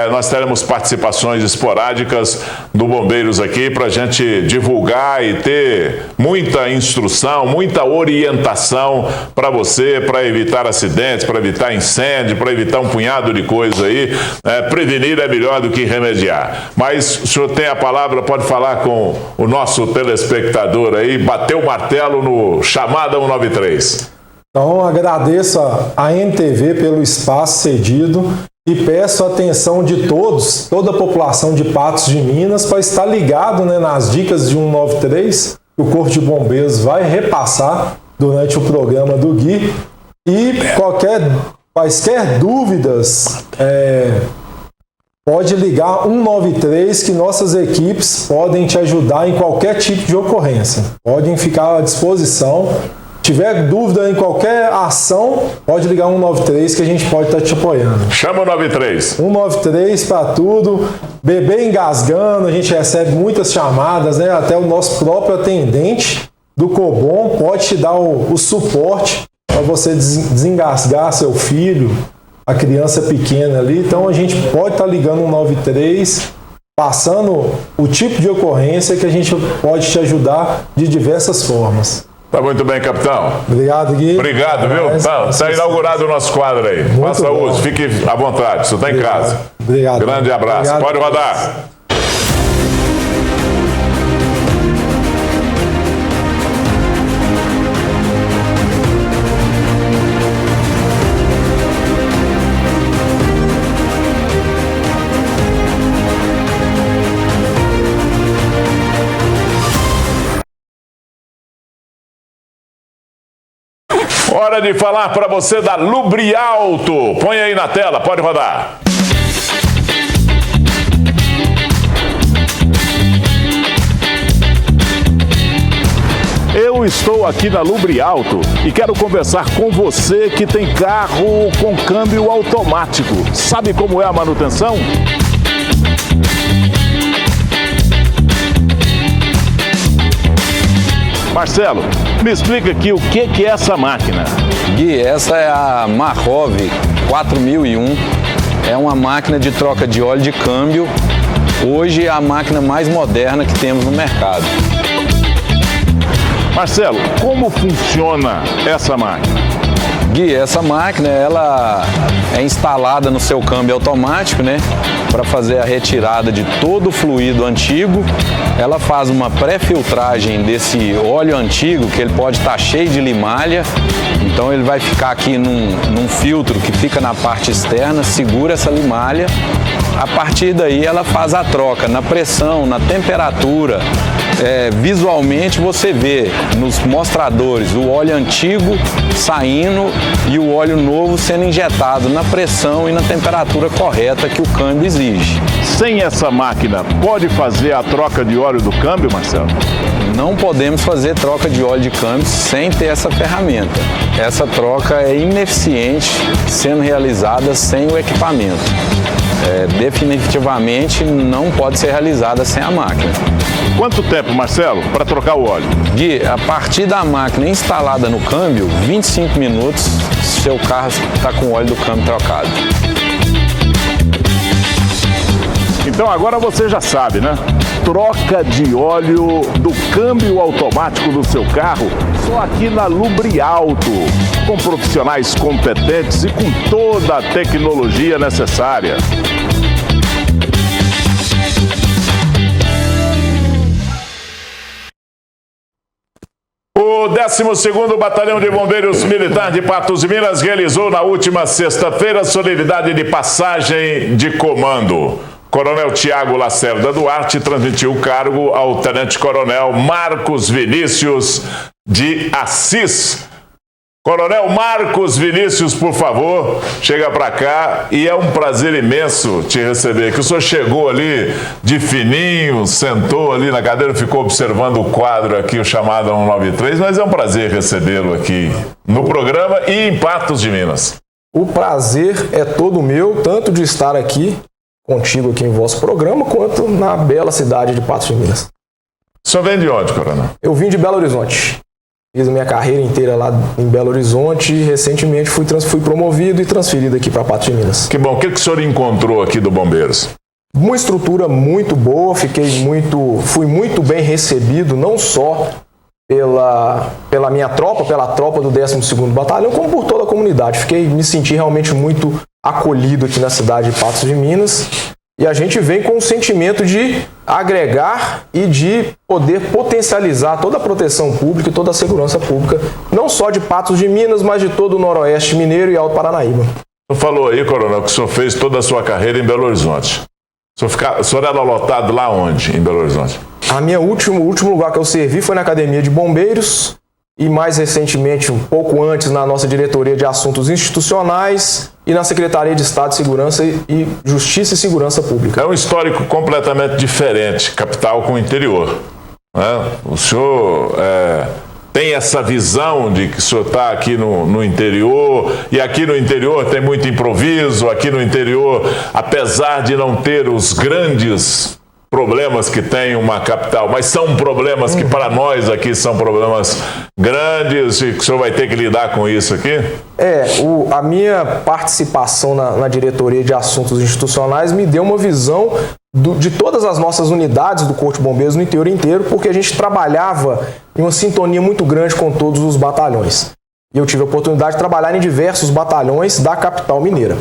nós teremos participações esporádicas do Bombeiros aqui para a gente divulgar e ter muita instrução, muita orientação para você, para evitar acidentes, para evitar incêndio, para evitar um punhado de coisa aí. Prevenir é melhor do que remediar. Mas o senhor tem a palavra, pode falar com o nosso telespectador aí, bater o martelo no Chamada 193. Então agradeço a NTV pelo espaço cedido e peço a atenção de toda a população de Patos de Minas para estar ligado, né, nas dicas de 193 que o Corpo de Bombeiros vai repassar durante o programa do Gui. E quaisquer dúvidas, pode ligar 193 que nossas equipes podem te ajudar em qualquer tipo de ocorrência. Podem ficar à disposição. Tiver dúvida em qualquer ação, pode ligar 193 que a gente pode estar te apoiando. Chama o 93. 193 para tudo. Bebê engasgando, a gente recebe muitas chamadas, né? Até o nosso próprio atendente do Cobom pode te dar o suporte para você desengasgar seu filho, a criança pequena ali. Então a gente pode estar ligando 193, passando o tipo de ocorrência que a gente pode te ajudar de diversas formas. Tá muito bem, capitão. Obrigado, Gui. Obrigado, viu? Está inaugurado o nosso quadro aí. Faça uso, fique à vontade, você está em casa. Obrigado. Grande abraço. Obrigado. Pode rodar. Hora de falar para você da Lubrialto. Põe aí na tela, pode rodar. Eu estou aqui na Lubrialto e quero conversar com você que tem carro com câmbio automático. Sabe como é a manutenção? Marcelo, me explica aqui o que é essa máquina. Gui, essa é a Marrov 4001. É uma máquina de troca de óleo de câmbio. Hoje é a máquina mais moderna que temos no mercado. Marcelo, como funciona essa máquina? Gui, essa máquina ela é instalada no seu câmbio automático, né? Para fazer a retirada de todo o fluido antigo. Ela faz uma pré-filtragem desse óleo antigo, que ele pode estar cheio de limalha. Então ele vai ficar aqui num filtro que fica na parte externa, segura essa limalha. A partir daí ela faz a troca na pressão, na temperatura. Visualmente você vê nos mostradores o óleo antigo saindo e o óleo novo sendo injetado na pressão e na temperatura correta que o câmbio exige. Sem essa máquina, pode fazer a troca de óleo do câmbio, Marcelo? Não podemos fazer troca de óleo de câmbio sem ter essa ferramenta. Essa troca é ineficiente sendo realizada sem o equipamento. Definitivamente não pode ser realizada sem a máquina. Quanto tempo, Marcelo, para trocar o óleo? Gui, a partir da máquina instalada no câmbio, 25 minutos, seu carro está com o óleo do câmbio trocado. Então agora você já sabe, né? Troca de óleo do câmbio automático do seu carro só aqui na Lubrialto, com profissionais competentes e com toda a tecnologia necessária. O 12º Batalhão de Bombeiros Militar de Patos de Minas realizou na última sexta-feira solenidade de passagem de comando. Coronel Tiago Lacerda Duarte transmitiu o cargo ao Tenente-Coronel Marcos Vinícius de Assis. Coronel Marcos Vinícius, por favor, chega para cá e é um prazer imenso te receber. Que o senhor chegou ali de fininho, sentou ali na cadeira, ficou observando o quadro aqui, o chamado 193, mas é um prazer recebê-lo aqui no programa e em Patos de Minas. O prazer é todo meu, tanto de estar aqui contigo aqui em vosso programa, quanto na bela cidade de Patos de Minas. O senhor vem de onde, Coronel? Eu vim de Belo Horizonte. Fiz a minha carreira inteira lá em Belo Horizonte e recentemente fui promovido e transferido aqui para Patos de Minas. Que bom. O que o senhor encontrou aqui do Bombeiros? Uma estrutura muito boa, fui muito bem recebido, não só pela minha tropa, pela tropa do 12º Batalhão, como por toda a comunidade. Me senti realmente muito acolhido aqui na cidade de Patos de Minas. E a gente vem com o sentimento de agregar e de poder potencializar toda a proteção pública e toda a segurança pública, não só de Patos de Minas, mas de todo o Noroeste Mineiro e Alto Paranaíba. O senhor falou aí, Coronel, que o senhor fez toda a sua carreira em Belo Horizonte. O senhor era lotado lá onde, em Belo Horizonte? O último lugar que eu servi foi na Academia de Bombeiros e mais recentemente, um pouco antes, na nossa Diretoria de Assuntos Institucionais e na Secretaria de Estado de Segurança e Justiça e Segurança Pública. É um histórico completamente diferente, capital com o interior, né? O senhor tem essa visão de que o senhor está aqui no interior, e aqui no interior tem muito improviso, aqui no interior, apesar de não ter os grandes problemas que tem uma capital, mas são problemas que para nós aqui são problemas grandes e que o senhor vai ter que lidar com isso aqui? A minha participação na Diretoria de Assuntos Institucionais me deu uma visão de todas as nossas unidades do Corpo de Bombeiros no interior inteiro, porque a gente trabalhava em uma sintonia muito grande com todos os batalhões. E eu tive a oportunidade de trabalhar em diversos batalhões da capital mineira.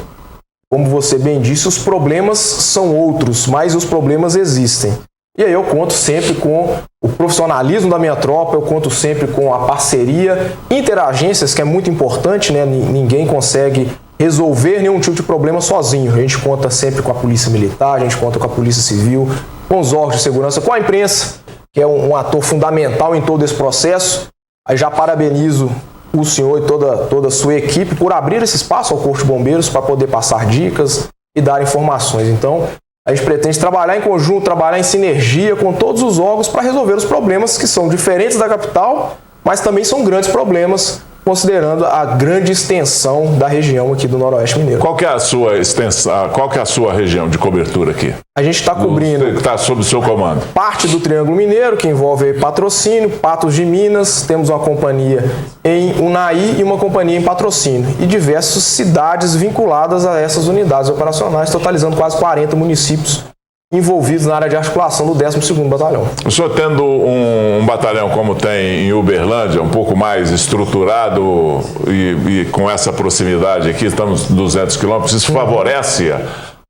Como você bem disse, os problemas são outros, mas os problemas existem. E aí eu conto sempre com o profissionalismo da minha tropa, eu conto sempre com a parceria, interagências, que é muito importante, né? Ninguém consegue resolver nenhum tipo de problema sozinho. A gente conta sempre com a Polícia Militar, a gente conta com a Polícia Civil, com os órgãos de segurança, com a imprensa, que é um ator fundamental em todo esse processo. Aí já parabenizo o senhor e toda a sua equipe por abrir esse espaço ao Corpo de Bombeiros para poder passar dicas e dar informações. Então, A gente pretende trabalhar em conjunto, trabalhar em sinergia com todos os órgãos para resolver os problemas que são diferentes da capital, mas também são grandes problemas, considerando a grande extensão da região aqui do Noroeste Mineiro. Qual que é a sua extensão, qual que é a sua região de cobertura aqui? A gente está cobrindo... Está sob o seu comando. Parte do Triângulo Mineiro, que envolve aí Patrocínio, Patos de Minas, temos uma companhia em Unai e uma companhia em Patrocínio. E diversas cidades vinculadas a essas unidades operacionais, totalizando quase 40 municípios envolvidos na área de articulação do 12º Batalhão. O senhor tendo um batalhão como tem em Uberlândia, um pouco mais estruturado e com essa proximidade aqui, estamos 200 quilômetros, isso favorece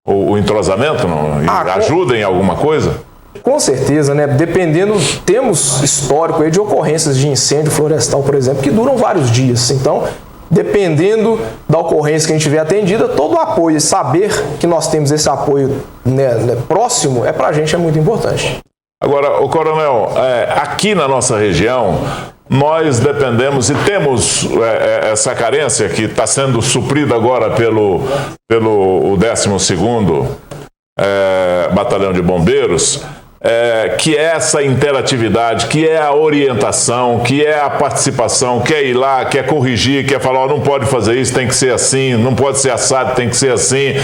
o entrosamento? Não? Ajuda em alguma coisa? Com certeza, né? Dependendo, temos histórico aí de ocorrências de incêndio florestal, por exemplo, que duram vários dias. Então, dependendo da ocorrência que a gente tiver atendida, todo o apoio e saber que nós temos esse apoio próximo, pra gente é muito importante. Agora, coronel, aqui na nossa região, nós dependemos e temos essa carência que está sendo suprida agora pelo 12º Batalhão de Bombeiros, que é essa interatividade, que é a orientação, que é a participação, quer ir lá, quer corrigir, quer falar, não pode fazer isso, tem que ser assim, não pode ser assado, tem que ser assim.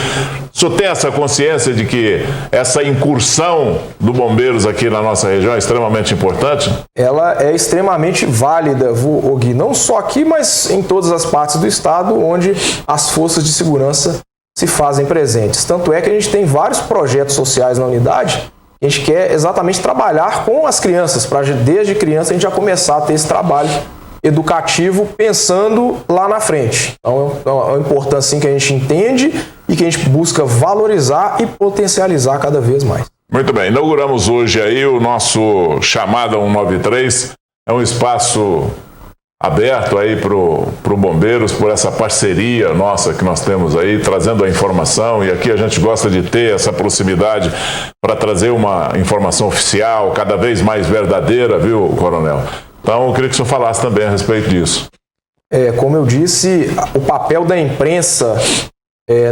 O senhor tem essa consciência de que essa incursão do Bombeiros aqui na nossa região é extremamente importante? Ela é extremamente válida, Gui, não só aqui, mas em todas as partes do estado onde as forças de segurança se fazem presentes. Tanto é que a gente tem vários projetos sociais na unidade. A gente quer exatamente trabalhar com as crianças, para desde criança a gente já começar a ter esse trabalho educativo pensando lá na frente. Então é uma importância sim, que a gente entende e que a gente busca valorizar e potencializar cada vez mais. Muito bem, inauguramos hoje aí o nosso Chamada 193, é um espaço aberto aí pro Bombeiros, por essa parceria nossa que nós temos aí, trazendo a informação, e aqui a gente gosta de ter essa proximidade para trazer uma informação oficial, cada vez mais verdadeira, viu, coronel? Então eu queria que o senhor falasse também a respeito disso. Como eu disse, o papel da imprensa,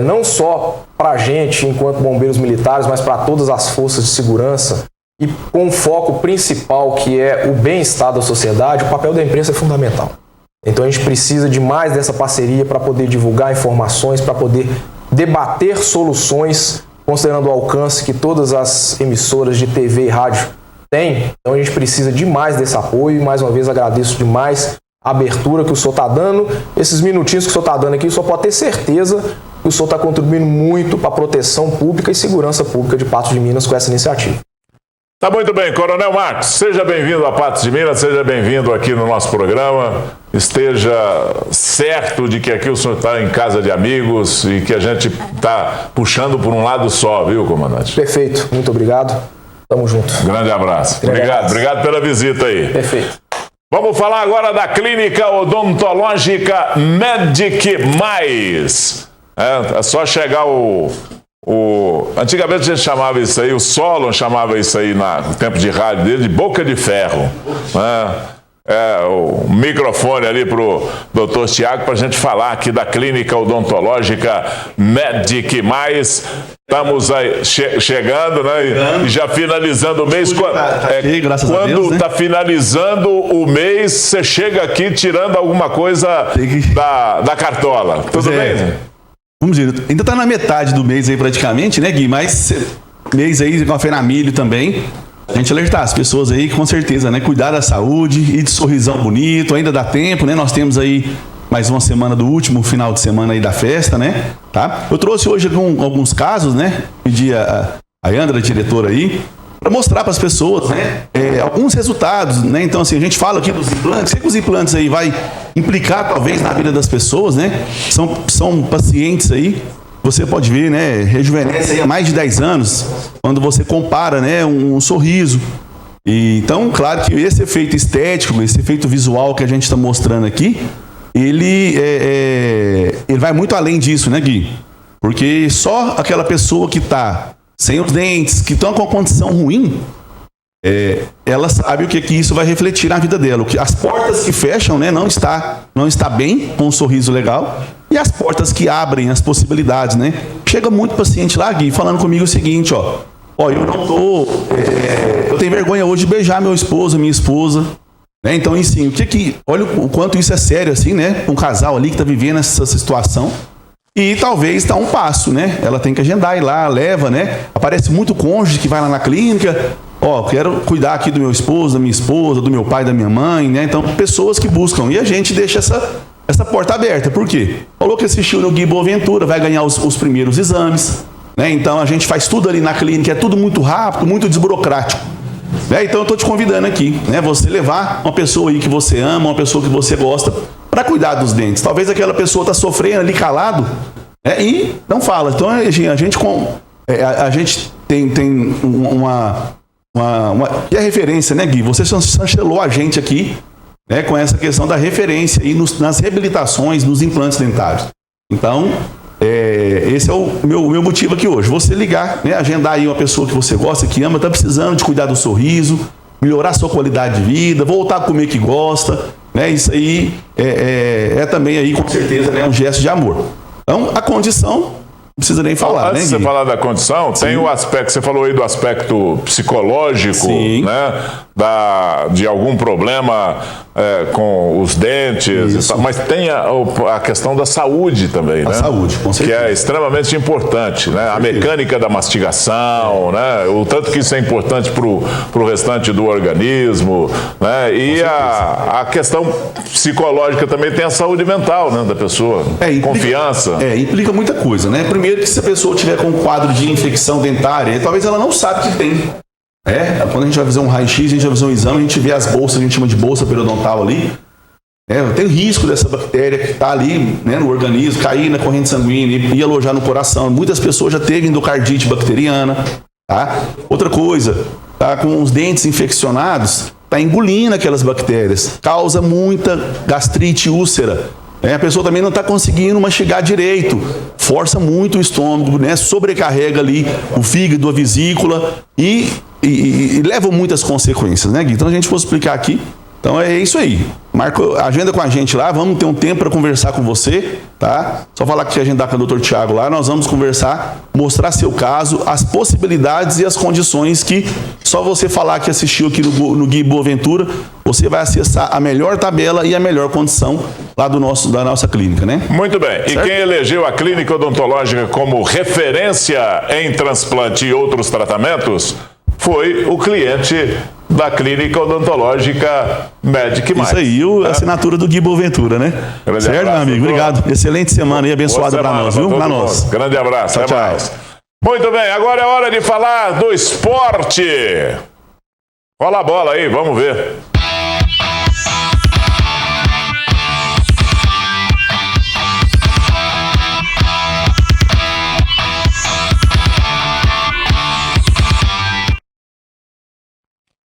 não só para a gente enquanto bombeiros militares, mas para todas as forças de segurança, e com o foco principal que é o bem-estar da sociedade, o papel da imprensa é fundamental. Então a gente precisa de mais dessa parceria para poder divulgar informações, para poder debater soluções, considerando o alcance que todas as emissoras de TV e rádio têm. Então a gente precisa de mais desse apoio e mais uma vez agradeço demais a abertura que o senhor está dando. Esses minutinhos que o senhor está dando aqui, o senhor pode ter certeza que o senhor está contribuindo muito para a proteção pública e segurança pública de Patos de Minas com essa iniciativa. Tá muito bem, Coronel Marcos, seja bem-vindo a Patos de Minas, seja bem-vindo aqui no nosso programa, esteja certo de que aqui o senhor está em casa de amigos e que a gente está puxando por um lado só, viu, comandante? Perfeito, muito obrigado, tamo junto. Grande abraço, obrigado pela visita aí. Perfeito. Vamos falar agora da Clínica Odontológica Medic Mais. É só chegar antigamente a gente chamava isso aí, o Solon chamava isso aí no tempo de rádio dele de boca de ferro, né? O microfone ali pro Dr. Tiago para a gente falar aqui da Clínica Odontológica Medic Mais. Estamos aí chegando, né? E já finalizando o mês. Quando está finalizando o mês, você chega aqui tirando alguma coisa da cartola. Tudo bem? Vamos dizer, ainda tá na metade do mês aí praticamente, né, Gui? Mas mês aí com a Feira Milho também. A gente alertar as pessoas aí, com certeza, né? Cuidar da saúde e de sorrisão bonito, ainda dá tempo, né? Nós temos aí mais uma semana do último final de semana aí da festa, né? Tá? Eu trouxe hoje alguns casos, né? Pedi a Andra, a diretora aí, para mostrar para as pessoas, né? Alguns resultados, né? Então, assim, a gente fala aqui dos implantes, sei que os implantes aí vai implicar, talvez, na vida das pessoas, né? São pacientes aí, você pode ver, né? Rejuvenesce aí há mais de 10 anos, quando você compara, né? Um sorriso. E, então, claro que esse efeito estético, esse efeito visual que a gente está mostrando aqui, ele vai muito além disso, né, Gui? Porque só aquela pessoa que está sem os dentes, que estão com uma condição ruim, ela sabe o que isso vai refletir na vida dela. As portas que fecham, né, não está bem, com um sorriso legal, e as portas que abrem as possibilidades, né? Chega muito paciente lá, Gui, falando comigo o seguinte, eu não tô... eu tenho vergonha hoje de beijar meu esposo, minha esposa, né? Então, assim, olha o quanto isso é sério, assim, né? Um casal ali que tá vivendo essa situação. E talvez está um passo, né? Ela tem que agendar, ir lá, leva, né? Aparece muito cônjuge que vai lá na clínica, quero cuidar aqui do meu esposo, da minha esposa, do meu pai, da minha mãe, né? Então, pessoas que buscam. E a gente deixa essa porta aberta. Por quê? Falou que assistiu no Gui Boaventura, vai ganhar os primeiros exames, né? Então, a gente faz tudo ali na clínica, é tudo muito rápido, muito desburocrático. Né? Então, eu estou te convidando aqui, né? Você levar uma pessoa aí que você ama, uma pessoa que você gosta, para cuidar dos dentes. Talvez aquela pessoa está sofrendo ali calado, né? E não fala. Então, a gente tem uma que é referência, né, Gui? Você chancelou a gente aqui, né, com essa questão da referência e nas reabilitações, nos implantes dentários. Então, esse é o meu motivo aqui hoje. Você ligar, né, agendar aí uma pessoa que você gosta, que ama, está precisando de cuidar do sorriso, melhorar a sua qualidade de vida, voltar a comer que gosta, né? Isso aí é também aí, com certeza, né, um gesto de amor. Então, a condição... Não precisa nem falar, antes de você falar da condição, tem o aspecto, você falou aí do aspecto psicológico, né? De algum problema com os dentes, mas tem a questão da saúde também, né? A saúde, com certeza. Que é extremamente importante, né? A mecânica da mastigação, né? O tanto que isso é importante para o restante do organismo, né? E a questão psicológica também tem a saúde mental, né, da pessoa, confiança. Implica muita coisa, né? Primeiro que se a pessoa tiver com um quadro de infecção dentária, talvez ela não sabe que tem. Quando a gente vai fazer um raio-x, a gente vai fazer um exame, a gente vê as bolsas, a gente chama de bolsa periodontal ali. Tem risco dessa bactéria que está ali, né, no organismo, cair na corrente sanguínea e alojar no coração. Muitas pessoas já teve endocardite bacteriana. Tá? Outra coisa, tá com os dentes infeccionados, está engolindo aquelas bactérias, causa muita gastrite, úlcera. A pessoa também não está conseguindo mastigar direito, força muito o estômago, né? Sobrecarrega ali o fígado, a vesícula e leva muitas consequências, né, Gui? Então a gente for explicar aqui. Então é isso aí. Agenda com a gente lá, vamos ter um tempo para conversar com você, tá? Só falar que agendar com o Dr. Thiago lá, nós vamos conversar, mostrar seu caso, as possibilidades e as condições que só você falar que assistiu aqui no Gui Boaventura, você vai acessar a melhor tabela e a melhor condição lá da nossa clínica, né? Muito bem. Certo? E quem elegeu a Clínica Odontológica como referência em transplante e outros tratamentos foi o cliente da Clínica Odontológica Medic Mais. Isso aí, a assinatura do Gui Boaventura, né? Grande certo, abraço, meu amigo? Obrigado. Excelente semana e abençoada para nós, viu? Para nós. Grande abraço. Tchau, até mais. Muito bem, agora é hora de falar do esporte. Rola a bola aí, vamos ver.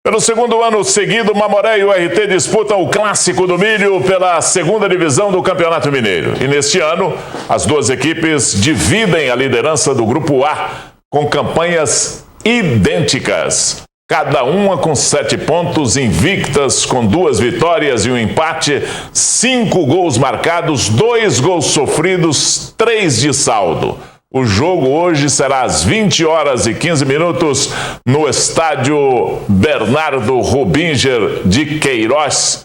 Pelo segundo ano seguido, Mamoré e o RT disputam o Clássico do Milho pela segunda divisão do Campeonato Mineiro. E neste ano, as duas equipes dividem a liderança do Grupo A com campanhas idênticas. Cada uma com 7 pontos, invictas, com 2 vitórias e um empate, 5 gols marcados, 2 gols sofridos, 3 de saldo. O jogo hoje será às 20h15 no estádio Bernardo Rubinger de Queiroz.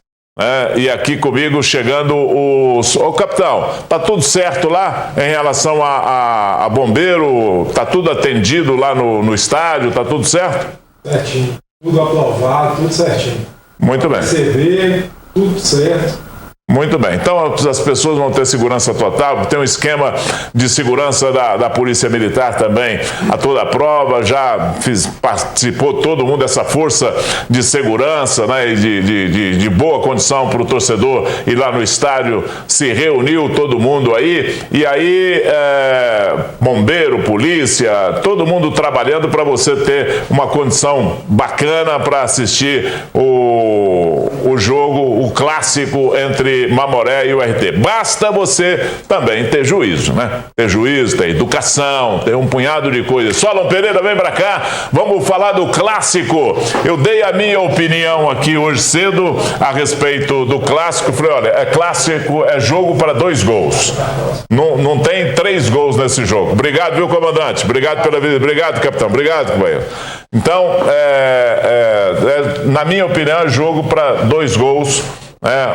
E aqui comigo chegando os... Ô, capitão, tá tudo certo lá em relação a bombeiro? Tá tudo atendido lá no estádio? Tá tudo certo? Certinho. Tudo aprovado, tudo certinho. Muito bem. CV, tudo certo. Muito bem, então as pessoas vão ter segurança total, tem um esquema de segurança da Polícia Militar também, a toda a prova, já participou todo mundo dessa força de segurança, né, e de boa condição para o torcedor ir lá no estádio, se reuniu todo mundo aí, e aí bombeiro, polícia, todo mundo trabalhando para você ter uma condição bacana para assistir o jogo, o clássico entre Mamoré e o RT. Basta você também ter juízo, né? Ter juízo, ter educação, ter um punhado de coisas. Solon Pereira, vem pra cá, vamos falar do clássico. Eu dei a minha opinião aqui hoje cedo a respeito do clássico. Falei, olha, é clássico, é jogo para 2 gols. Não tem 3 gols nesse jogo. Obrigado, viu, comandante? Obrigado pela vida. Obrigado, capitão. Obrigado, companheiro. Então, na minha opinião, é jogo para 2 gols.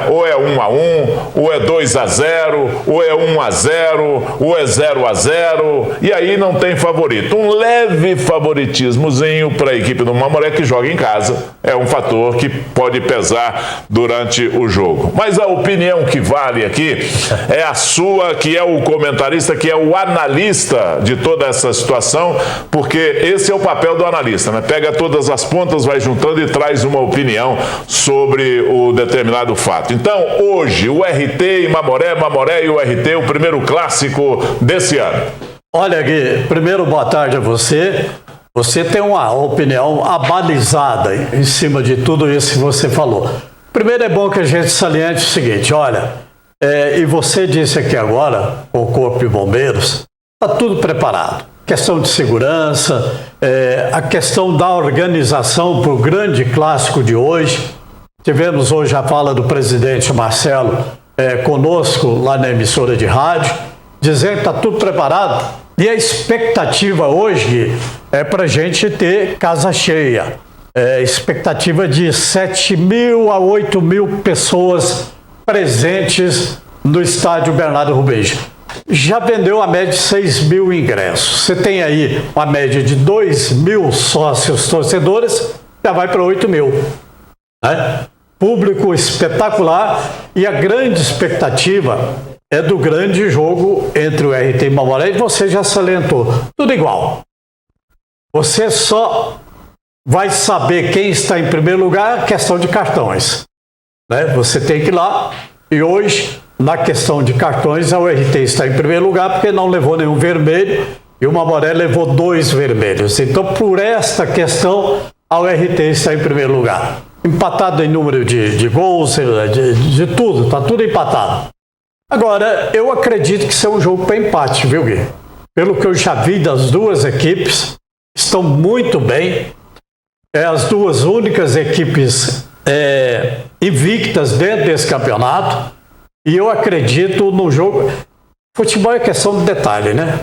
Ou é 1-1, ou é 2-0, ou é 1-0, ou é 0-0, e aí não tem favorito. Um leve favoritismozinho para a equipe do Mamoré, que joga em casa, é um fator que pode pesar durante o jogo. Mas a opinião que vale aqui é a sua, que é o comentarista, que é o analista de toda essa situação, porque esse é o papel do analista, né? Pega todas as pontas, vai juntando e traz uma opinião sobre o determinado fato. Então, hoje, o RT e Mamoré e o RT, o primeiro clássico desse ano. Olha, Gui, primeiro, boa tarde a você. Você tem uma opinião abalizada em cima de tudo isso que você falou. Primeiro, é bom que a gente saliente o seguinte, olha, e você disse aqui agora, o Corpo de Bombeiros, está tudo preparado. Questão de segurança, a questão da organização para o grande clássico de hoje. Tivemos hoje a fala do presidente Marcelo conosco lá na emissora de rádio, dizendo que está tudo preparado. E a expectativa hoje é para a gente ter casa cheia. Expectativa de 7.000 a 8.000 pessoas presentes no estádio Bernardo Rubens. Já vendeu a média de 6.000 ingressos. Você tem aí uma média de 2.000 sócios torcedores, já vai para 8.000. Público espetacular, e a grande expectativa é do grande jogo entre o RT e Mamoré, e você já salientou, tudo igual. Você só vai saber quem está em primeiro lugar, questão de cartões. Você tem que ir lá, e hoje, na questão de cartões, o RT está em primeiro lugar porque não levou nenhum vermelho, e o Mamoré levou 2 vermelhos. Então, por esta questão, a RT está em primeiro lugar. Empatado em número de gols, de tudo, está tudo empatado. Agora, eu acredito que isso é um jogo para empate, viu, Gui? Pelo que eu já vi das duas equipes, estão muito bem. As duas únicas equipes invictas dentro desse campeonato. E eu acredito no jogo. Futebol é questão de detalhe, né?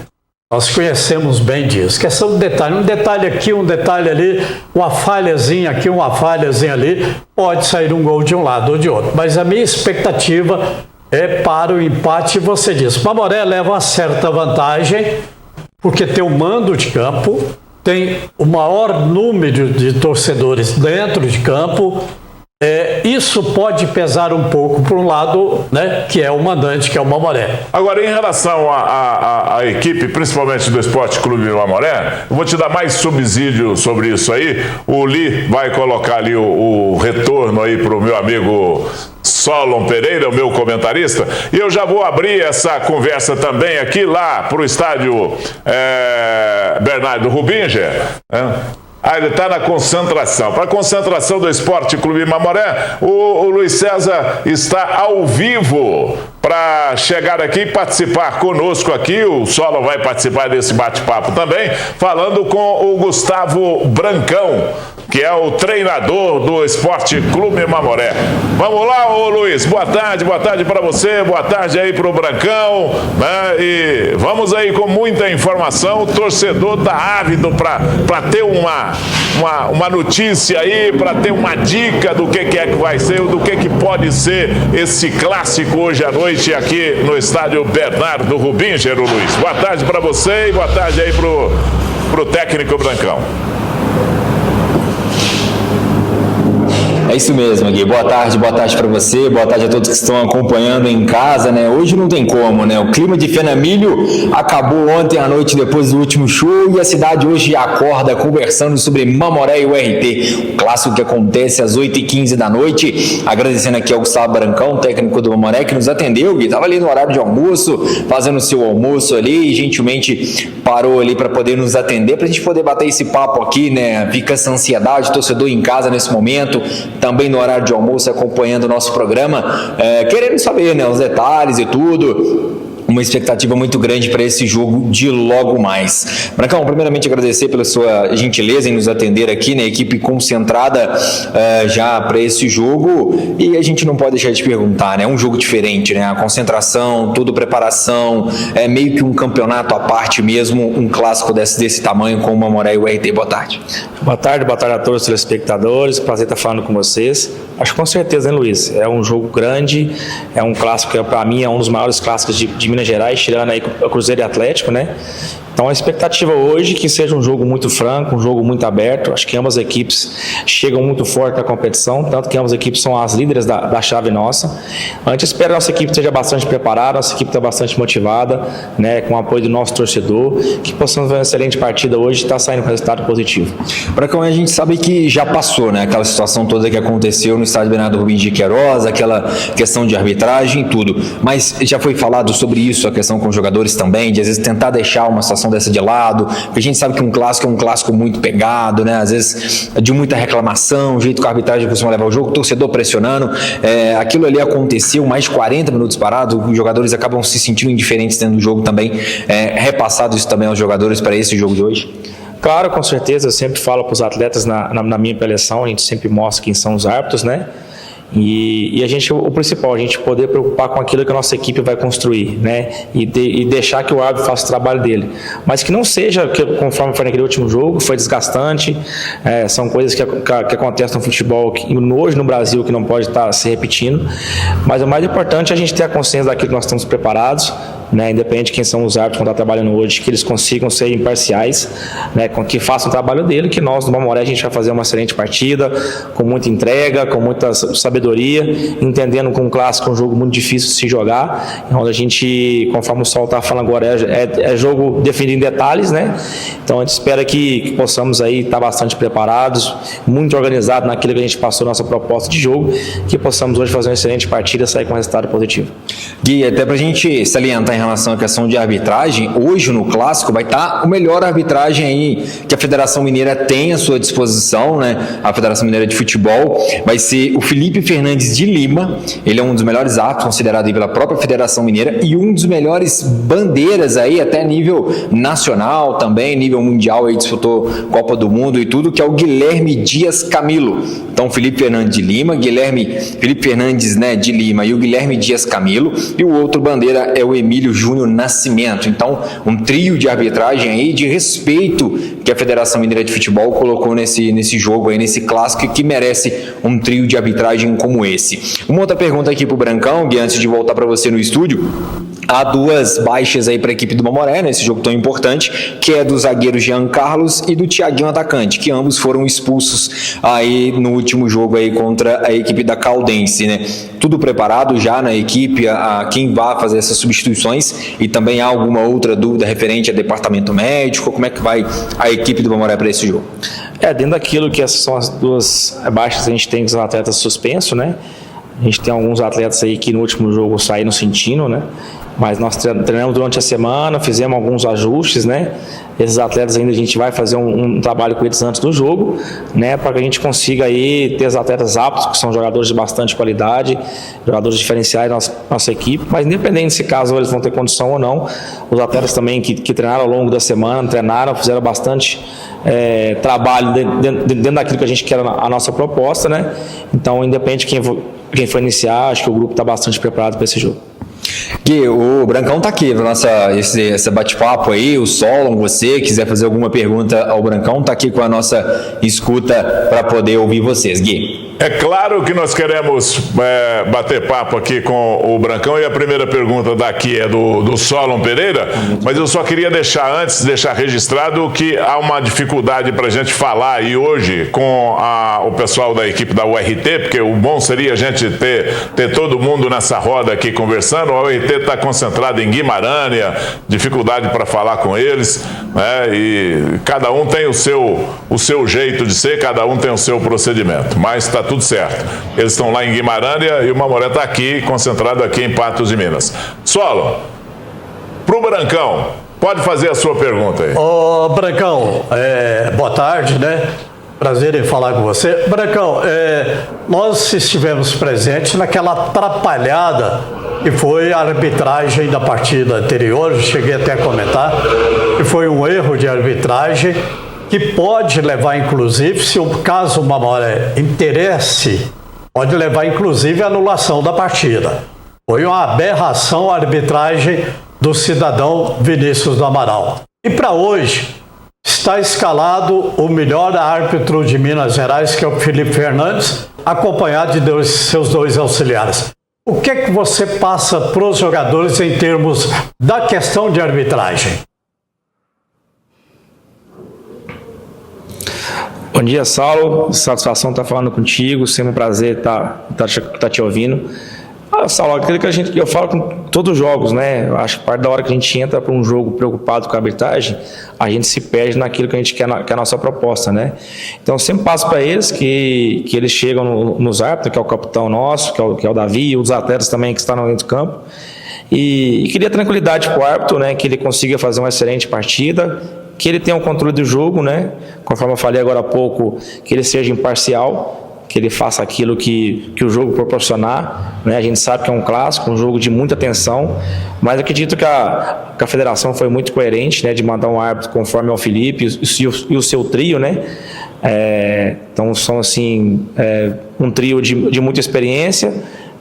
Nós conhecemos bem disso. Questão de detalhe. Um detalhe aqui, um detalhe ali, uma falhazinha aqui, uma falhazinha ali. Pode sair um gol de um lado ou de outro. Mas a minha expectativa é para o empate. Você disse, Mamoré leva uma certa vantagem, porque tem o mando de campo, tem o maior número de torcedores dentro de campo. Isso pode pesar um pouco para um lado, né, que é o mandante, que é o Mamoré. Agora, em relação à equipe, principalmente do Esporte Clube Mamoré, eu vou te dar mais subsídio sobre isso aí. O Li vai colocar ali o retorno aí para o meu amigo Solon Pereira, o meu comentarista, e eu já vou abrir essa conversa também aqui lá para o estádio Bernardo Rubinger, ele está na concentração. Para a concentração do Esporte Clube Mamoré, o Luiz César está ao vivo para chegar aqui e participar conosco aqui. O Solon vai participar desse bate-papo também, falando com o Gustavo Brancão, que é o treinador do Esporte Clube Mamoré. Vamos lá, ô Luiz, boa tarde para você, boa tarde aí para o Brancão, né? E vamos aí com muita informação. O torcedor está ávido para ter uma notícia aí, para ter uma dica do que é que vai ser, do que pode ser esse clássico hoje à noite aqui no estádio Bernardo Rubinger, Luiz. Boa tarde para você e boa tarde aí pro técnico Brancão. É isso mesmo, Gui. Boa tarde para você, boa tarde a todos que estão acompanhando em casa, né? Hoje não tem como, né? O clima de Fenamilho acabou ontem à noite depois do último show e a cidade hoje acorda conversando sobre Mamoré e o RT, o clássico que acontece às 8h15 da noite. Agradecendo aqui ao Gustavo Brancão, técnico do Mamoré, que nos atendeu, Gui. Estava ali no horário de almoço, fazendo o seu almoço ali e gentilmente parou ali para poder nos atender, para a gente poder bater esse papo aqui, né? Fica essa ansiedade, torcedor em casa nesse momento, também no horário de almoço acompanhando o nosso programa, querendo saber, né, os detalhes e tudo. Uma expectativa muito grande para esse jogo de logo mais. Brancão, primeiramente agradecer pela sua gentileza em nos atender aqui, né? Equipe concentrada já para esse jogo, e a gente não pode deixar de perguntar, né? É um jogo diferente, né? A concentração, toda preparação, é meio que um campeonato à parte mesmo, um clássico desse tamanho com o Mamoré e o RT. Boa tarde. Boa tarde a todos os telespectadores, prazer estar falando com vocês. Acho que com certeza, né, Luiz? É um jogo grande, é um clássico que para mim é um dos maiores clássicos de Minas Gerais, tirando aí o Cruzeiro e Atlético, né? Então a expectativa hoje é que seja um jogo muito franco, um jogo muito aberto. Acho que ambas as equipes chegam muito forte na competição, tanto que ambas as equipes são as líderes da chave nossa. A gente espera que a nossa equipe esteja bastante preparada, nossa equipe está bastante motivada, né, com o apoio do nosso torcedor, que possamos ver uma excelente partida hoje e está saindo com resultado positivo. Bracão, a gente sabe que já passou, né, aquela situação toda que aconteceu no estádio Bernardo Rubens de Queiroz, aquela questão de arbitragem e tudo, mas já foi falado sobre isso, a questão com os jogadores também, de às vezes tentar deixar uma situação dessa de lado, porque a gente sabe que um clássico é um clássico muito pegado, né? Às vezes de muita reclamação, o jeito que a arbitragem costuma levar o jogo, o torcedor pressionando, aquilo ali aconteceu, mais de 40 minutos parados, os jogadores acabam se sentindo indiferentes dentro do jogo também, repassado isso também aos jogadores para esse jogo de hoje? Claro, com certeza, eu sempre falo para os atletas na minha preleção, a gente sempre mostra quem são os árbitros, né? E a gente, o principal, a gente poder preocupar com aquilo que a nossa equipe vai construir, né? E deixar que o árbitro faça o trabalho dele. Mas que não seja, conforme foi naquele último jogo, foi desgastante, são coisas que acontecem no futebol, hoje no Brasil, que não pode estar se repetindo. Mas o mais importante é a gente ter a consciência daquilo que nós estamos preparados, né? Independente de quem são os árbitros que estão trabalhando hoje, que eles consigam ser imparciais, né? Que façam o trabalho dele, que nós, no Mamoré, a gente vai fazer uma excelente partida, com muita entrega, com muita sabedoria, entendendo que um clássico é um jogo muito difícil de se jogar, onde a gente, conforme o Sol está falando agora, é jogo definido em detalhes, né? Então a gente espera que possamos aí estar bastante preparados, muito organizados naquilo que a gente passou nossa proposta de jogo, que possamos hoje fazer uma excelente partida e sair com um resultado positivo. Gui, até para a gente salientar em relação à questão de arbitragem, hoje no clássico vai estar o melhor arbitragem aí que a Federação Mineira tem à sua disposição, né? A Federação Mineira de Futebol vai ser o Felipe Fernandes de Lima, ele é um dos melhores árbitros considerado aí pela própria Federação Mineira e um dos melhores bandeiras aí até nível nacional também, nível mundial, aí disputou Copa do Mundo e tudo, que é o Guilherme Dias Camilo. Então Felipe Fernandes de Lima, Felipe Fernandes, né, de Lima e o Guilherme Dias Camilo, e o outro bandeira é o Emílio Júnior Nascimento. Então um trio de arbitragem aí de respeito que a Federação Mineira de Futebol colocou nesse jogo aí, nesse clássico, que merece um trio de arbitragem como esse. Uma outra pergunta aqui pro Brancão, Gui, antes de voltar para você no estúdio. Há duas baixas aí para a equipe do Mamoré, nesse jogo tão importante, que é do zagueiro Jean Carlos e do Thiaguinho atacante, que ambos foram expulsos aí no último jogo aí contra a equipe da Caldense, né? Tudo preparado já na equipe, a quem vai fazer essas substituições, e também há alguma outra dúvida referente a departamento médico? Como é que vai a equipe do Mamoré para esse jogo? Dentro daquilo que essas são as duas baixas, a gente tem os atletas suspensos, né? A gente tem alguns atletas aí que no último jogo saíram sentindo, né? Mas nós treinamos durante a semana, fizemos alguns ajustes, né? Esses atletas ainda a gente vai fazer um trabalho com eles antes do jogo, né? Para que a gente consiga aí ter os atletas aptos, que são jogadores de bastante qualidade, jogadores diferenciais da nossa equipe. Mas independente se caso eles vão ter condição ou não, os atletas também que treinaram ao longo da semana, fizeram bastante trabalho dentro daquilo que a gente quer a nossa proposta, né? Então, independente de quem for iniciar, acho que o grupo está bastante preparado para esse jogo. Gui, o Brancão tá aqui para esse bate-papo aí, o Solon, você quiser fazer alguma pergunta ao Brancão, tá aqui com a nossa escuta para poder ouvir vocês, Gui. É claro que nós queremos bater papo aqui com o Brancão, e a primeira pergunta daqui é do Solon Pereira, mas eu só queria deixar registrado que há uma dificuldade para a gente falar aí hoje com o pessoal da equipe da URT, porque o bom seria a gente ter todo mundo nessa roda aqui conversando. A URT está concentrada em Guimarães, dificuldade para falar com eles, né? E cada um tem o seu jeito de ser, cada um tem o seu procedimento, mas está tudo certo. Eles estão lá em Guimarães e o Mamoré está aqui, concentrado aqui em Patos de Minas. Solo, pro Brancão, pode fazer a sua pergunta aí. Ô, Brancão, boa tarde, né? Prazer em falar com você. Brancão, nós estivemos presentes naquela atrapalhada que foi a arbitragem da partida anterior, eu cheguei até a comentar, que foi um erro de arbitragem que pode levar, inclusive, se o caso Mamoré interesse, pode levar, inclusive, à anulação da partida. Foi uma aberração a arbitragem do cidadão Vinícius do Amaral. E para hoje, está escalado o melhor árbitro de Minas Gerais, que é o Felipe Fernandes, acompanhado de seus 2 auxiliares. O que é que você passa para os jogadores em termos da questão de arbitragem? Bom dia, Saulo. Satisfação estar falando contigo. Sempre um prazer estar te ouvindo. Saulo, aquilo que eu falo com todos os jogos, né? Eu acho que parte da hora que a gente entra para um jogo preocupado com a arbitragem, a gente se perde naquilo que a gente quer, que é a nossa proposta, né? Então, eu sempre passo para eles que eles chegam nos árbitros, que é o capitão nosso, que é o Davi, e os atletas também que estão dentro do campo. E queria tranquilidade para o árbitro, né? Que ele consiga fazer uma excelente partida, que ele tenha o controle do jogo, né? Conforme eu falei agora há pouco, que ele seja imparcial, que ele faça aquilo que o jogo proporcionar, né? A gente sabe que é um clássico, um jogo de muita tensão, mas acredito que a federação foi muito coerente, né? De mandar um árbitro conforme ao Felipe e o seu trio, né? Então são assim um trio de muita experiência,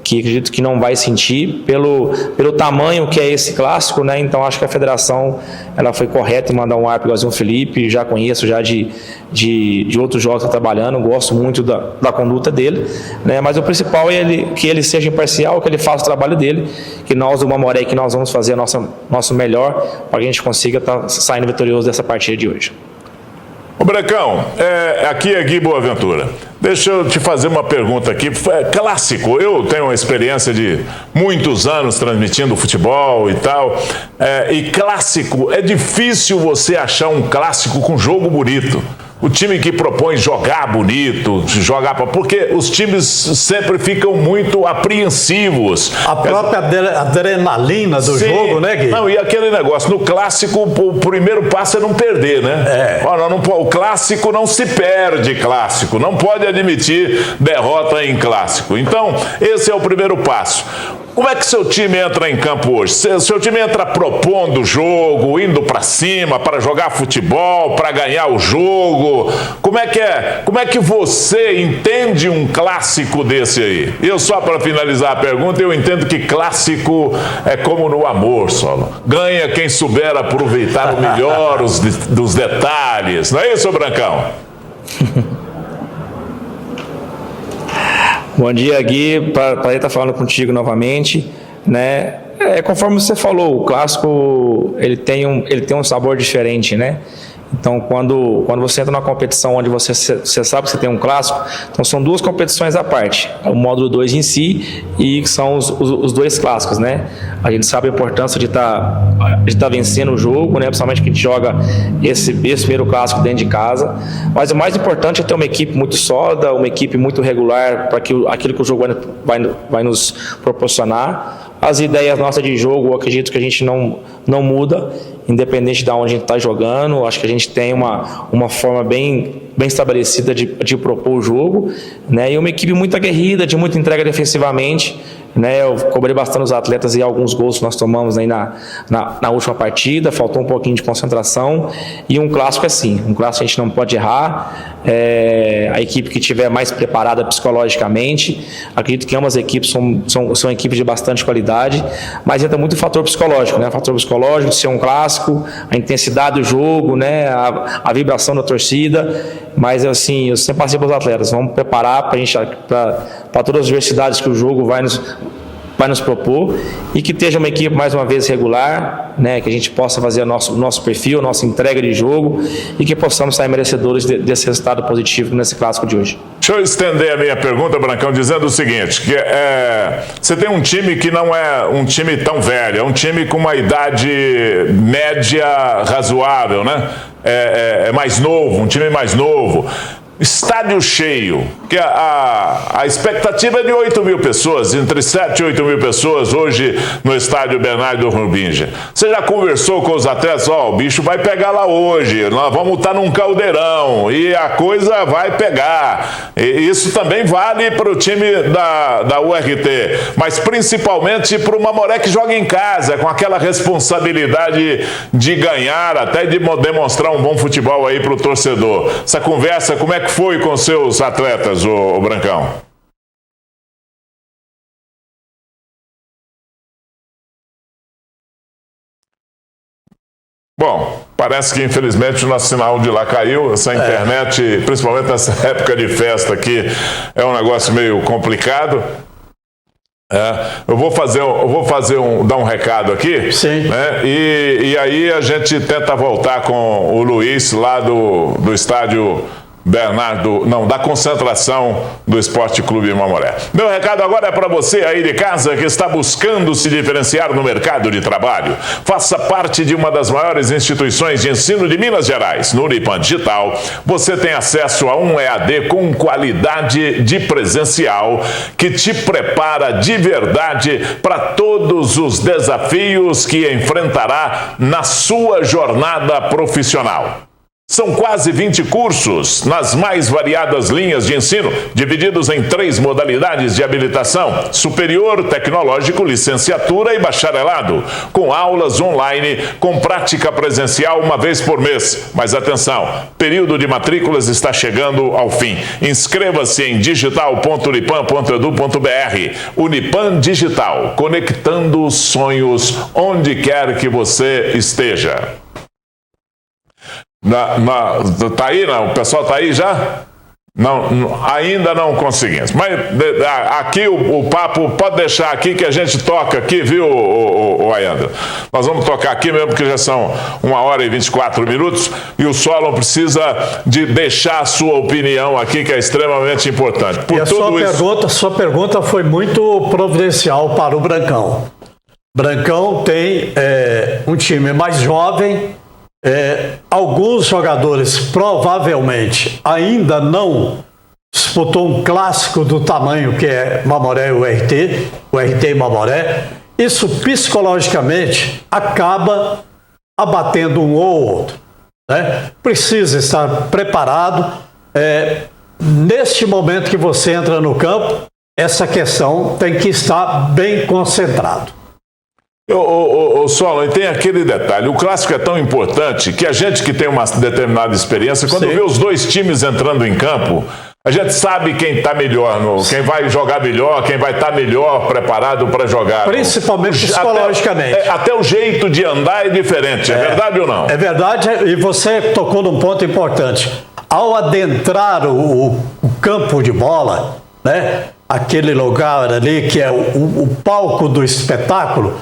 que acredito que não vai sentir pelo tamanho que é esse clássico, né? Então acho que a federação ela foi correta em mandar um árbitro igualzinho o Felipe, já conheço já de outros jogos que está trabalhando, gosto muito da conduta dele, né? Mas o principal é que ele seja imparcial, que ele faça o trabalho dele, que nós do Mamoré, que nós vamos fazer nosso melhor para que a gente consiga estar saindo vitorioso dessa partida de hoje. Ô Brancão, aqui é Gui Boaventura. Deixa eu te fazer uma pergunta aqui. Clássico, eu tenho uma experiência de muitos anos transmitindo futebol e tal. E clássico, é difícil você achar um clássico com jogo bonito. O time que propõe jogar bonito, porque os times sempre ficam muito apreensivos. A própria adrenalina do jogo, né, Gui? Não, e aquele negócio, no clássico, o primeiro passo é não perder, né? O clássico não se perde, clássico. Não pode admitir derrota em clássico. Então, esse é o primeiro passo. Como é que seu time entra em campo hoje? Seu time entra propondo o jogo, indo para cima, para jogar futebol, para ganhar o jogo. Como é que você entende um clássico desse aí? Eu, só para finalizar a pergunta, eu entendo que clássico é como no amor, Saulo. Ganha quem souber aproveitar o melhor dos detalhes. Não é isso, Brancão? Bom dia, Gui. Prazer estar falando contigo novamente, né? Conforme você falou, o clássico ele tem um sabor diferente, né? Então, quando você entra numa competição onde você sabe que você tem um clássico, então são 2 competições à parte, o módulo 2 em si e são os 2 clássicos, né? A gente sabe a importância de estar vencendo o jogo, né? Principalmente que a gente joga esse primeiro clássico dentro de casa, mas o mais importante é ter uma equipe muito sólida, uma equipe muito regular para aquilo que o jogo vai nos proporcionar. As ideias nossas de jogo, eu acredito que a gente não muda, independente de onde a gente está jogando. Acho que a gente tem uma forma bem estabelecida de propor o jogo, né? E uma equipe muito aguerrida, de muita entrega defensivamente, né? Eu cobrei bastante os atletas e alguns gols que nós tomamos aí na última partida, faltou um pouquinho de concentração. E um clássico é assim, um clássico a gente não pode errar. A equipe que estiver mais preparada psicologicamente, acredito que ambas as equipes são equipes de bastante qualidade, mas entra muito o fator psicológico, né? O fator psicológico de ser um clássico, a intensidade do jogo, né? A vibração da torcida. Mas assim, eu sempre passei para os atletas, vamos preparar para todas as diversidades que o jogo vai nos propor, e que esteja uma equipe mais uma vez regular, né, que a gente possa fazer o nosso perfil, a nossa entrega de jogo, e que possamos sair merecedores desse resultado positivo nesse clássico de hoje. Deixa eu estender a minha pergunta, Brancão, dizendo o seguinte, que você tem um time que não é um time tão velho, é um time com uma idade média razoável, né? É mais novo, um time mais novo. estádio cheio, que a expectativa é de 8 mil pessoas, entre 7 e 8 mil pessoas hoje no estádio Bernardo Rubinja. Você já conversou com os atletas? Ó, o bicho vai pegar lá hoje, nós vamos estar num caldeirão e a coisa vai pegar. E isso também vale para o time da URT, mas principalmente para o Mamoré que joga em casa, com aquela responsabilidade de ganhar, até de demonstrar um bom futebol aí para o torcedor. Essa conversa, como é que foi com seus atletas, o Brancão? Bom, parece que infelizmente o nosso sinal de lá caiu, essa internet, principalmente nessa época de festa aqui, é um negócio meio complicado. Eu vou dar um recado aqui. Sim. Né? E aí a gente tenta voltar com o Luiz lá do estádio da concentração do Esporte Clube Mamoré. Meu recado agora é para você aí de casa que está buscando se diferenciar no mercado de trabalho. Faça parte de uma das maiores instituições de ensino de Minas Gerais. No Unipan Digital, você tem acesso a um EAD com qualidade de presencial que te prepara de verdade para todos os desafios que enfrentará na sua jornada profissional. São quase 20 cursos nas mais variadas linhas de ensino, divididos em 3 modalidades de habilitação: superior, tecnológico, licenciatura e bacharelado, com aulas online, com prática presencial uma vez por mês. Mas atenção, período de matrículas está chegando ao fim. Inscreva-se em digital.unipan.edu.br. Unipan Digital, conectando sonhos onde quer que você esteja. Tá aí, não? O pessoal tá aí já? Não, ainda não conseguimos. Mas aqui o papo pode deixar aqui que a gente toca aqui, viu, o Ayandra? Nós vamos tocar aqui mesmo, porque já são 1h24 e o Solon precisa de deixar a sua opinião aqui, que é extremamente importante. E a sua pergunta foi muito providencial para o Brancão. Brancão tem um time mais jovem. Alguns jogadores provavelmente ainda não disputou um clássico do tamanho que é Mamoré e o RT e Mamoré. Isso psicologicamente acaba abatendo um ou outro, né? Precisa estar preparado. Neste momento que você entra no campo, essa questão tem que estar bem concentrado. Solon, e tem aquele detalhe, o clássico é tão importante que a gente que tem uma determinada experiência, quando vê os dois times entrando em campo, a gente sabe quem está melhor, quem vai jogar melhor, quem vai estar melhor preparado para jogar. Principalmente psicologicamente. Até o jeito de andar é diferente, é verdade ou não? É verdade, e você tocou num ponto importante. Ao adentrar o campo de bola, né, aquele lugar ali que é o palco do espetáculo,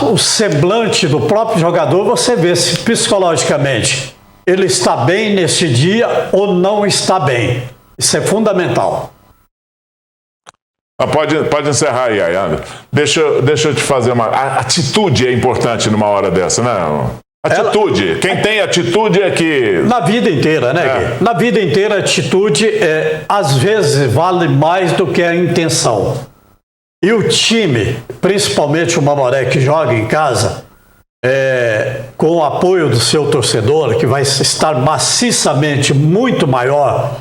o semblante do próprio jogador, você vê se psicologicamente ele está bem nesse dia ou não está bem. Isso é fundamental. Pode encerrar aí, Ayandra. Deixa eu te fazer a atitude é importante numa hora dessa, né? Atitude. Quem tem atitude é que... Na vida inteira, né, Gui? Na vida inteira, a atitude, às vezes, vale mais do que a intenção. E o time, principalmente o Mamoré que joga em casa, com o apoio do seu torcedor, que vai estar maciçamente muito maior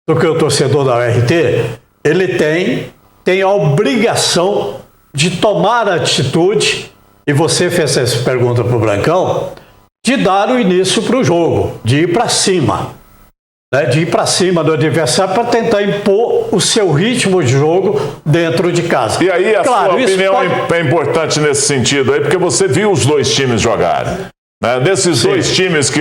do que o torcedor da URT, ele tem a obrigação de tomar a atitude, e você fez essa pergunta para o Brancão, de dar o início para o jogo, de ir para cima. De ir para cima do adversário para tentar impor o seu ritmo de jogo dentro de casa. E aí sua opinião é importante nesse sentido aí, porque você viu os dois times jogarem. Né? Desses dois times,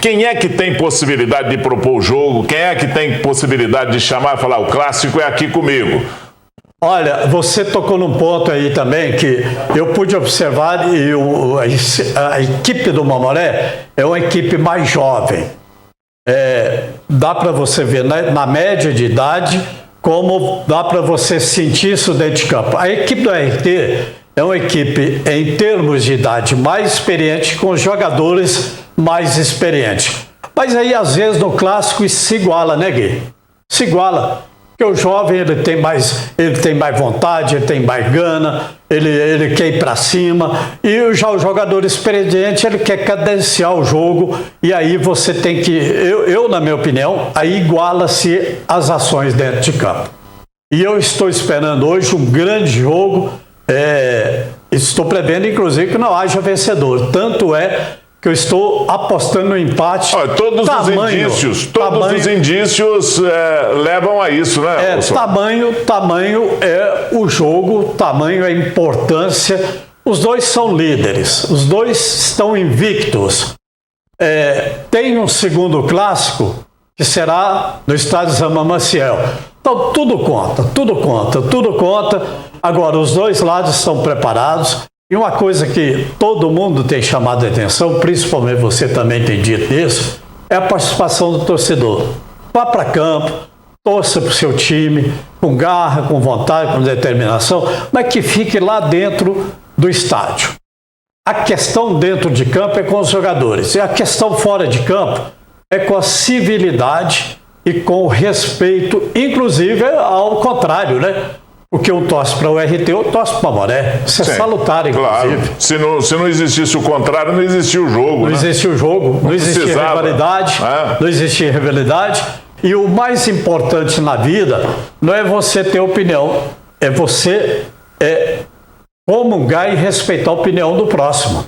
quem é que tem possibilidade de propor o jogo? Quem é que tem possibilidade de chamar e falar, o clássico é aqui comigo? Olha, você tocou num ponto aí também que eu pude observar, e a equipe do Mamoré é uma equipe mais jovem. Dá para você ver na média de idade, como dá para você sentir isso dentro de campo. A equipe do RT é uma equipe, em termos de idade, mais experiente, com jogadores mais experientes. Mas aí, às vezes, no clássico, isso se iguala, né, Gui? Se iguala. Porque o jovem, ele tem mais vontade, ele tem mais gana, ele quer ir para cima. E já o jogador experiente, ele quer cadenciar o jogo. E aí você tem que, eu na minha opinião, aí iguala-se as ações dentro de campo. E eu estou esperando hoje um grande jogo. Estou prevendo, inclusive, que não haja vencedor. Tanto é que eu estou apostando no empate. Todos os indícios levam a isso, né? Tamanho é o jogo, tamanho é a importância. Os dois são líderes, os dois estão invictos. Tem um segundo clássico que será no estádio Zama Maciel. Então tudo conta. Agora, os dois lados estão preparados. E uma coisa que todo mundo tem chamado a atenção, principalmente você também tem dito isso, é a participação do torcedor. Vá para campo, torça para o seu time, com garra, com vontade, com determinação, mas que fique lá dentro do estádio. A questão dentro de campo é com os jogadores, e a questão fora de campo é com a civilidade e com o respeito, inclusive ao contrário, né? Porque um torce para o RT, outro torce para o Mamoré. Isso é salutar, inclusive. Claro. Se não existisse o contrário, não existia o jogo. Não existia o jogo, não existia rivalidade. Não existia rivalidade. E o mais importante na vida não é você ter opinião, é você comungar e respeitar a opinião do próximo.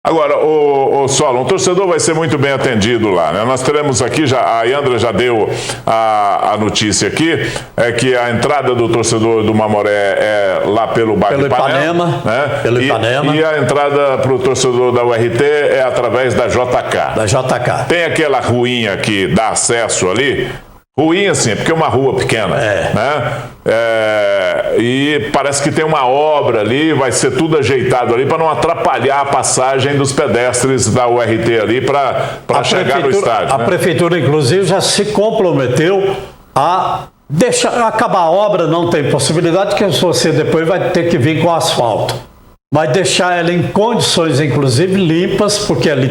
Agora, o Solon, o torcedor vai ser muito bem atendido lá, né? Nós teremos aqui, a Yandra já deu a notícia aqui, que a entrada do torcedor do Mamoré é lá pelo bairro Ipanema, né? Pelo Ipanema. E a entrada para o torcedor da URT é através da JK. Tem aquela ruinha que dá acesso ali, ruinha sim, porque é uma rua pequena, né? E parece que tem uma obra ali, vai ser tudo ajeitado ali para não atrapalhar a passagem dos pedestres da URT ali para chegar no estádio. A prefeitura, inclusive, já se comprometeu a deixar acabar a obra, não tem possibilidade, que você depois vai ter que vir com asfalto. Vai deixar ela em condições, inclusive, limpas, porque ali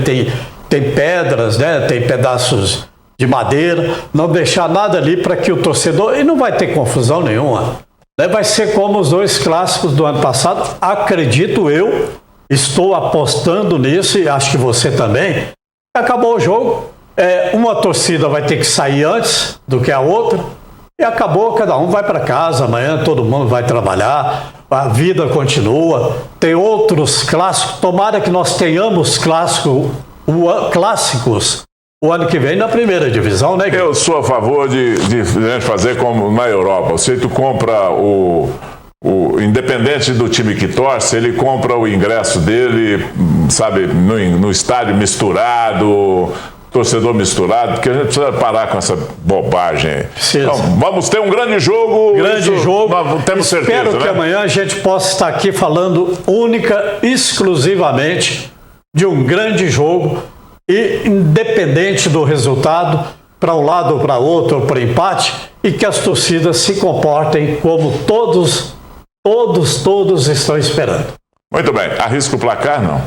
tem pedras, né? Tem pedaços de madeira, não deixar nada ali para que o torcedor, e não vai ter confusão nenhuma, né? Vai ser como os dois clássicos do ano passado, acredito eu, estou apostando nisso e acho que você também. Acabou o jogo, uma torcida vai ter que sair antes do que a outra e acabou, cada um vai para casa, amanhã todo mundo vai trabalhar, a vida continua, tem outros clássicos, tomara que nós tenhamos clássicos o ano que vem na primeira divisão, né? Eu sou a favor de fazer como na Europa. Você compra independente do time que torce, ele compra o ingresso dele, sabe, no estádio misturado, torcedor misturado, porque a gente precisa parar com essa bobagem. Então, vamos ter um grande jogo. Nós temos certeza, Espero que amanhã a gente possa estar aqui falando exclusivamente de um grande jogo. E independente do resultado, para um lado ou para outro, ou para empate, e que as torcidas se comportem como todos estão esperando. Muito bem. Arrisca o placar, não?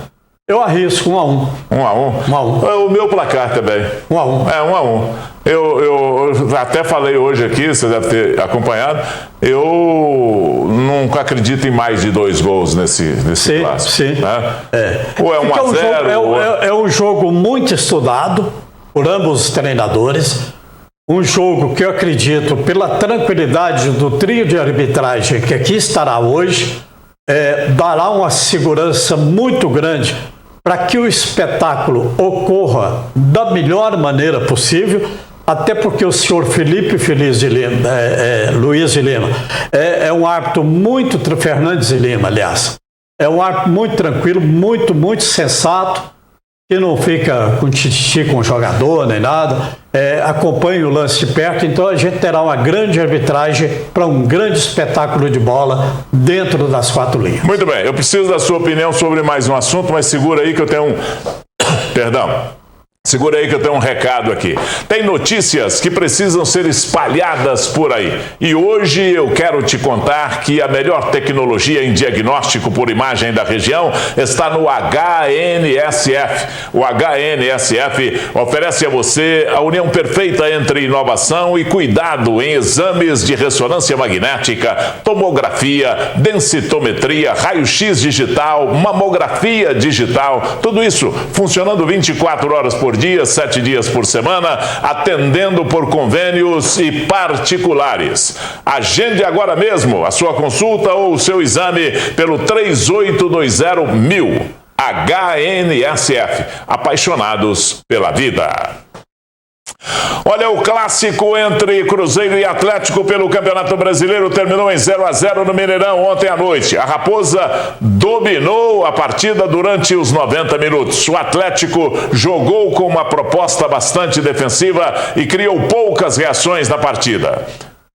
Eu arrisco 1-1. 1-1? O meu placar também. 1-1. 1-1. Eu até falei hoje aqui, você deve ter acompanhado, eu nunca acredito em mais de 2 gols nesse clássico. Sim. Né? Ou é 1-0. É um jogo muito estudado por ambos os treinadores. Um jogo que eu acredito, pela tranquilidade do trio de arbitragem que aqui estará hoje, dará uma segurança muito grande para que o espetáculo ocorra da melhor maneira possível, até porque o senhor Luiz de Lima é um árbitro muito, Fernandes de Lima, aliás, é um árbitro muito tranquilo, muito sensato, que não fica com tititi com o jogador nem nada, acompanha o lance de perto, então a gente terá uma grande arbitragem para um grande espetáculo de bola dentro das 4 linhas. Muito bem, eu preciso da sua opinião sobre mais um assunto, mas segura aí que eu tenho Perdão. Segura aí que eu tenho um recado aqui. Tem notícias que precisam ser espalhadas por aí. E hoje eu quero te contar que a melhor tecnologia em diagnóstico por imagem da região está no HNSF. O HNSF oferece a você a união perfeita entre inovação e cuidado em exames de ressonância magnética, tomografia, densitometria, raio-x digital, mamografia digital, tudo isso funcionando 24 horas por dia, 7 dias por semana, atendendo por convênios e particulares. Agende agora mesmo a sua consulta ou o seu exame pelo 3820-1000. HNSF, apaixonados pela vida. Olha, o clássico entre Cruzeiro e Atlético pelo Campeonato Brasileiro terminou em 0-0 no Mineirão ontem à noite. A Raposa dominou a partida durante os 90 minutos. O Atlético jogou com uma proposta bastante defensiva e criou poucas reações na partida.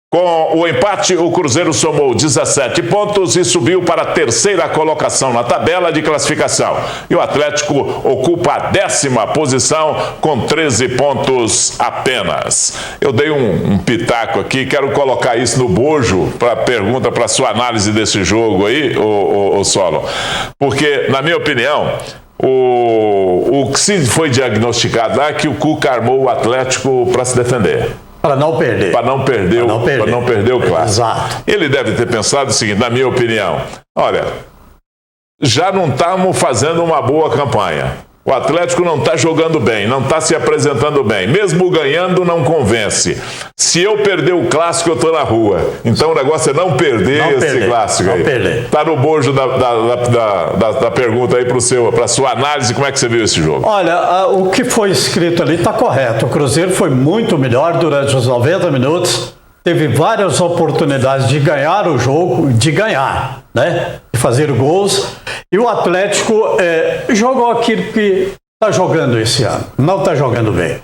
Com o empate, o Cruzeiro somou 17 pontos e subiu para a terceira colocação na tabela de classificação. E o Atlético ocupa a 10ª posição com 13 pontos apenas. Eu dei um pitaco aqui, quero colocar isso no bojo para pergunta, para sua análise desse jogo aí, ô Solon. Porque, na minha opinião, o que se foi diagnosticado lá é que o Cuca armou o Atlético para se defender. Para não perder. Para não perder o clássico. Exato. Ele deve ter pensado o seguinte, na minha opinião, olha, já não estamos fazendo uma boa campanha. O Atlético não está jogando bem, não está se apresentando bem. Mesmo ganhando, não convence. Se eu perder o clássico, eu estou na rua. Então o negócio é não perder clássico aí. Está no bojo da pergunta aí para a sua análise, como é que você viu esse jogo? Olha, o que foi escrito ali está correto. O Cruzeiro foi muito melhor durante os 90 minutos. Teve várias oportunidades de ganhar o jogo, de fazer gols. E o Atlético jogou aquilo que está jogando esse ano. Não está jogando bem.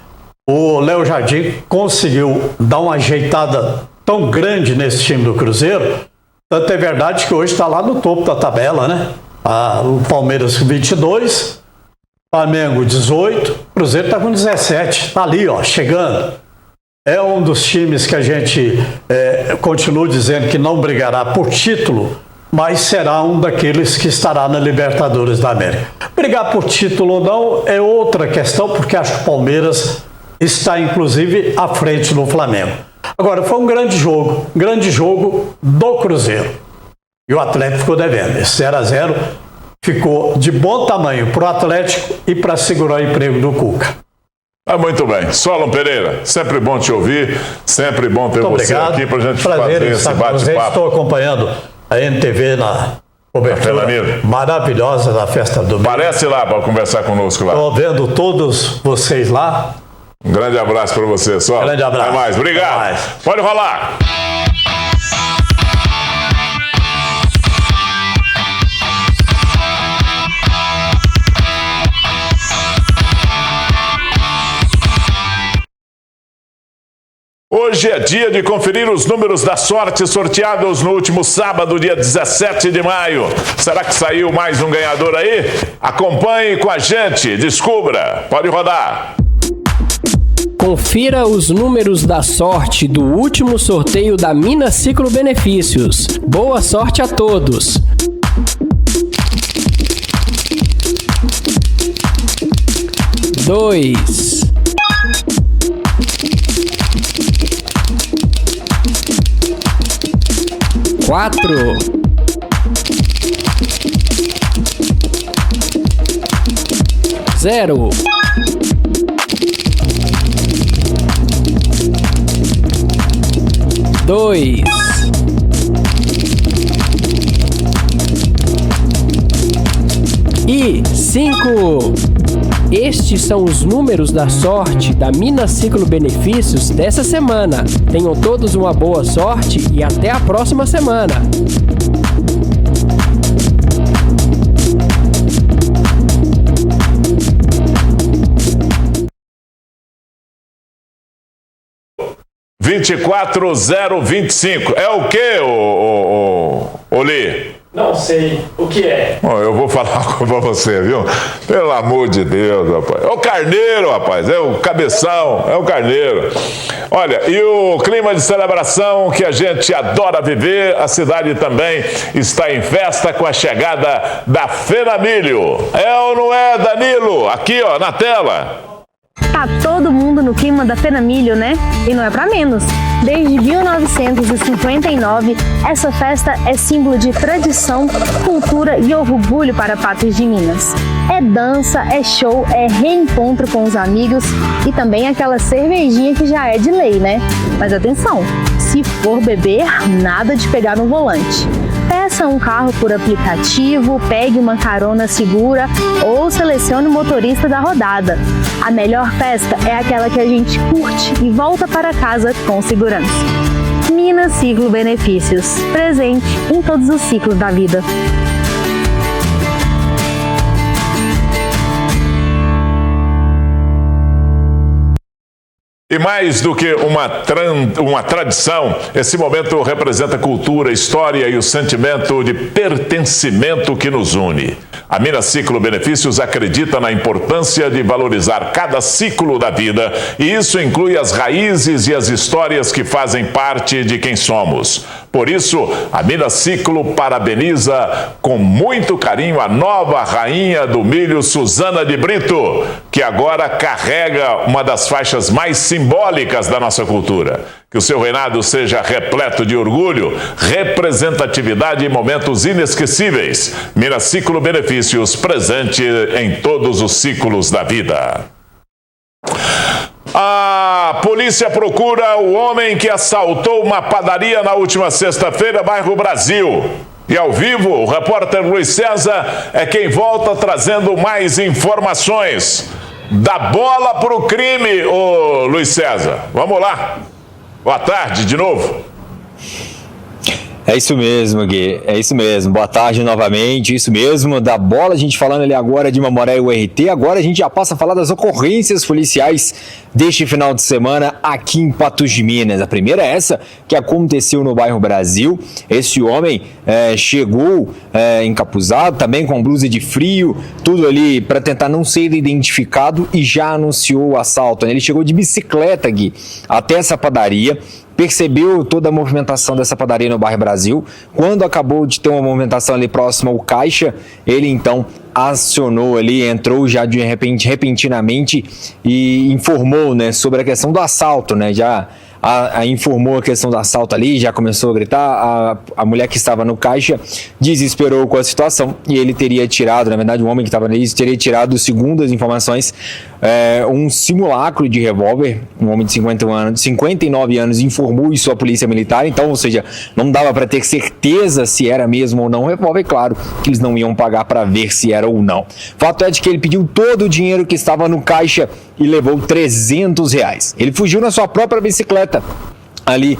O Léo Jardim conseguiu dar uma ajeitada tão grande nesse time do Cruzeiro. Tanto é verdade que hoje está lá no topo da tabela, né? O Palmeiras com 22, Flamengo 18, Cruzeiro está com 17. Está ali, ó, chegando. É um dos times que a gente continua dizendo que não brigará por título, mas será um daqueles que estará na Libertadores da América. Brigar por título ou não é outra questão, porque acho que o Palmeiras está, inclusive, à frente do Flamengo. Agora, foi um grande jogo do Cruzeiro. E o Atlético ficou devendo. Esse 0-0 ficou de bom tamanho para o Atlético e para segurar o emprego do Cuca. Muito bem. Solon Pereira, sempre bom te ouvir, sempre bom ter você aqui para a gente fazer esse bate-papo. Estou acompanhando a NTV na cobertura maravilhosa da festa do domingo. Aparece lá para conversar conosco lá. Estou vendo todos vocês lá. Um grande abraço para você, Solon. Grande abraço. Até mais. Obrigado. Até mais. Pode rolar. Hoje é dia de conferir os números da sorte sorteados no último sábado, dia 17 de maio. Será que saiu mais um ganhador aí? Acompanhe com a gente, descubra. Pode rodar. Confira os números da sorte do último sorteio da Minas Ciclo Benefícios. Boa sorte a todos! 2, 4, 0, 2, 5. Estes são os números da sorte da Minas Ciclo Benefícios dessa semana. Tenham todos uma boa sorte e até a próxima semana. (24.025) É o quê, Oli? Não sei o que é. Bom, eu vou falar pra você, viu? Pelo amor de Deus, rapaz. É o carneiro, rapaz. É o cabeção, é o carneiro. Olha, e o clima de celebração que a gente adora viver, a cidade também está em festa com a chegada da Fenamilho. É ou não é, Danilo? Aqui, ó, na tela. Tá todo mundo no clima da Fenamilho, né? E não é pra menos. Desde 1959, essa festa é símbolo de tradição, cultura e orgulho para Patos de Minas. É dança, é show, é reencontro com os amigos e também aquela cervejinha que já é de lei, né? Mas atenção, se for beber, nada de pegar no volante. Peça um carro por aplicativo, pegue uma carona segura ou selecione o motorista da rodada. A melhor festa é aquela que a gente curte e volta para casa com segurança. Minas Ciclo Benefícios, presente em todos os ciclos da vida. E mais do que uma tradição, esse momento representa cultura, história e o sentimento de pertencimento que nos une. A Minas Ciclo Benefícios acredita na importância de valorizar cada ciclo da vida, e isso inclui as raízes e as histórias que fazem parte de quem somos. Por isso, a Minas Ciclo parabeniza com muito carinho a nova rainha do milho, Suzana de Brito, que agora carrega uma das faixas mais simbólicas da nossa cultura. Que o seu reinado seja repleto de orgulho, representatividade e momentos inesquecíveis. Minas Ciclo Benefícios, presente em todos os ciclos da vida. A polícia procura o homem que assaltou uma padaria na última sexta-feira, bairro Brasil. E ao vivo, o repórter Luiz César é quem volta trazendo mais informações. Da bola para o crime, ô Luiz César. Vamos lá. Boa tarde de novo. É isso mesmo, Gui, é isso mesmo. Boa tarde novamente, isso mesmo. Da bola, a gente falando ali agora de Mamoré e URT. Agora a gente já passa a falar das ocorrências policiais deste final de semana aqui em Patos de Minas. A primeira é essa que aconteceu no bairro Brasil. Esse homem chegou encapuzado, também com blusa de frio, tudo ali para tentar não ser identificado, e já anunciou o assalto. Ele chegou de bicicleta, Gui, até essa padaria. Percebeu toda a movimentação dessa padaria no bairro Brasil. Quando acabou de ter uma movimentação ali próxima ao caixa, ele então acionou ali, entrou já de repente, repentinamente, e informou, né, sobre a questão do assalto, né, já informou a questão do assalto ali, já começou a gritar. A mulher que estava no caixa desesperou com a situação e ele teria tirado, na verdade o homem que estava ali teria tirado, segundo as informações, um simulacro de revólver. Um homem de 59 anos informou isso à polícia militar, então, ou seja, não dava para ter certeza se era mesmo ou não revólver. Claro que eles não iam pagar para ver se era ou não. Fato é de que ele pediu todo o dinheiro que estava no caixa e levou R$300. Ele fugiu na sua própria bicicleta ali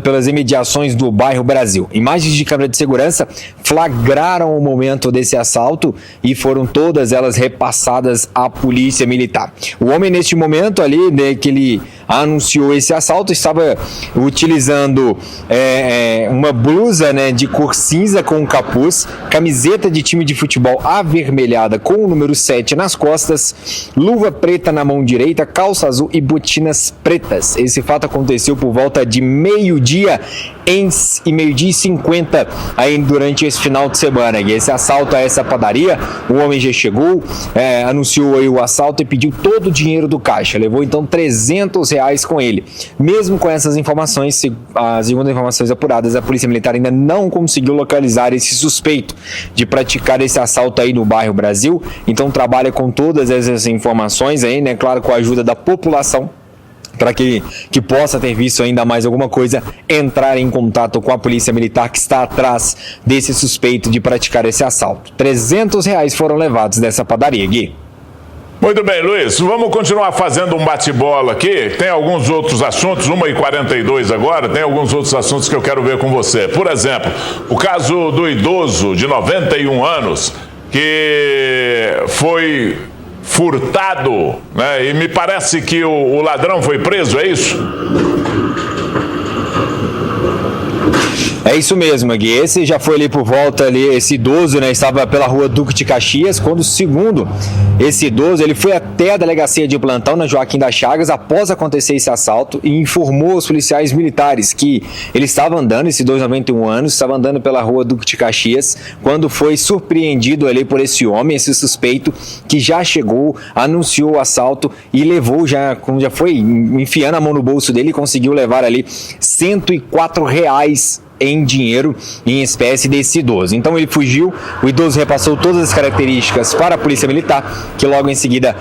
pelas imediações do bairro Brasil. Imagens de câmera de segurança flagraram o momento desse assalto e foram todas elas repassadas à polícia militar. O homem, neste momento ali, né, que ele anunciou esse assalto, estava utilizando uma blusa, né, de cor cinza com capuz, camiseta de time de futebol avermelhada com o número 7 nas costas, luva preta na mão direita, calça azul e botinas pretas. Esse fato aconteceu por volta de meio-dia e meio-dia e 50 aí durante esse final de semana. E esse assalto a essa padaria, o homem já chegou, anunciou aí o assalto e pediu todo o dinheiro do caixa. Levou então R$300 com ele. Mesmo com essas informações, segundo informações apuradas, a polícia militar ainda não conseguiu localizar esse suspeito de praticar esse assalto aí no bairro Brasil. Então trabalha com todas essas informações aí, né? Claro, com a ajuda da população, para que possa ter visto ainda mais alguma coisa, entrar em contato com a polícia militar que está atrás desse suspeito de praticar esse assalto. R$300 foram levados dessa padaria, Gui. Muito bem, Luiz, vamos continuar fazendo um bate-bola aqui. Tem alguns outros assuntos, 1h42 agora, tem alguns outros assuntos que eu quero ver com você. Por exemplo, o caso do idoso de 91 anos que foi furtado, né? E me parece que o ladrão foi preso, é isso? É isso mesmo, Gui. Esse já foi ali por volta ali, esse idoso, né, estava pela rua Duque de Caxias, quando segundo esse idoso, ele foi até a delegacia de plantão na Joaquim das Chagas após acontecer esse assalto e informou aos policiais militares que ele estava andando, esse idoso de 91 anos, estava andando pela rua Duque de Caxias, quando foi surpreendido ali por esse homem, esse suspeito, que já chegou, anunciou o assalto e levou, já foi enfiando a mão no bolso dele e conseguiu levar ali R$104 em dinheiro, em espécie, desse idoso. Então ele fugiu, o idoso repassou todas as características para a polícia militar, que logo em seguida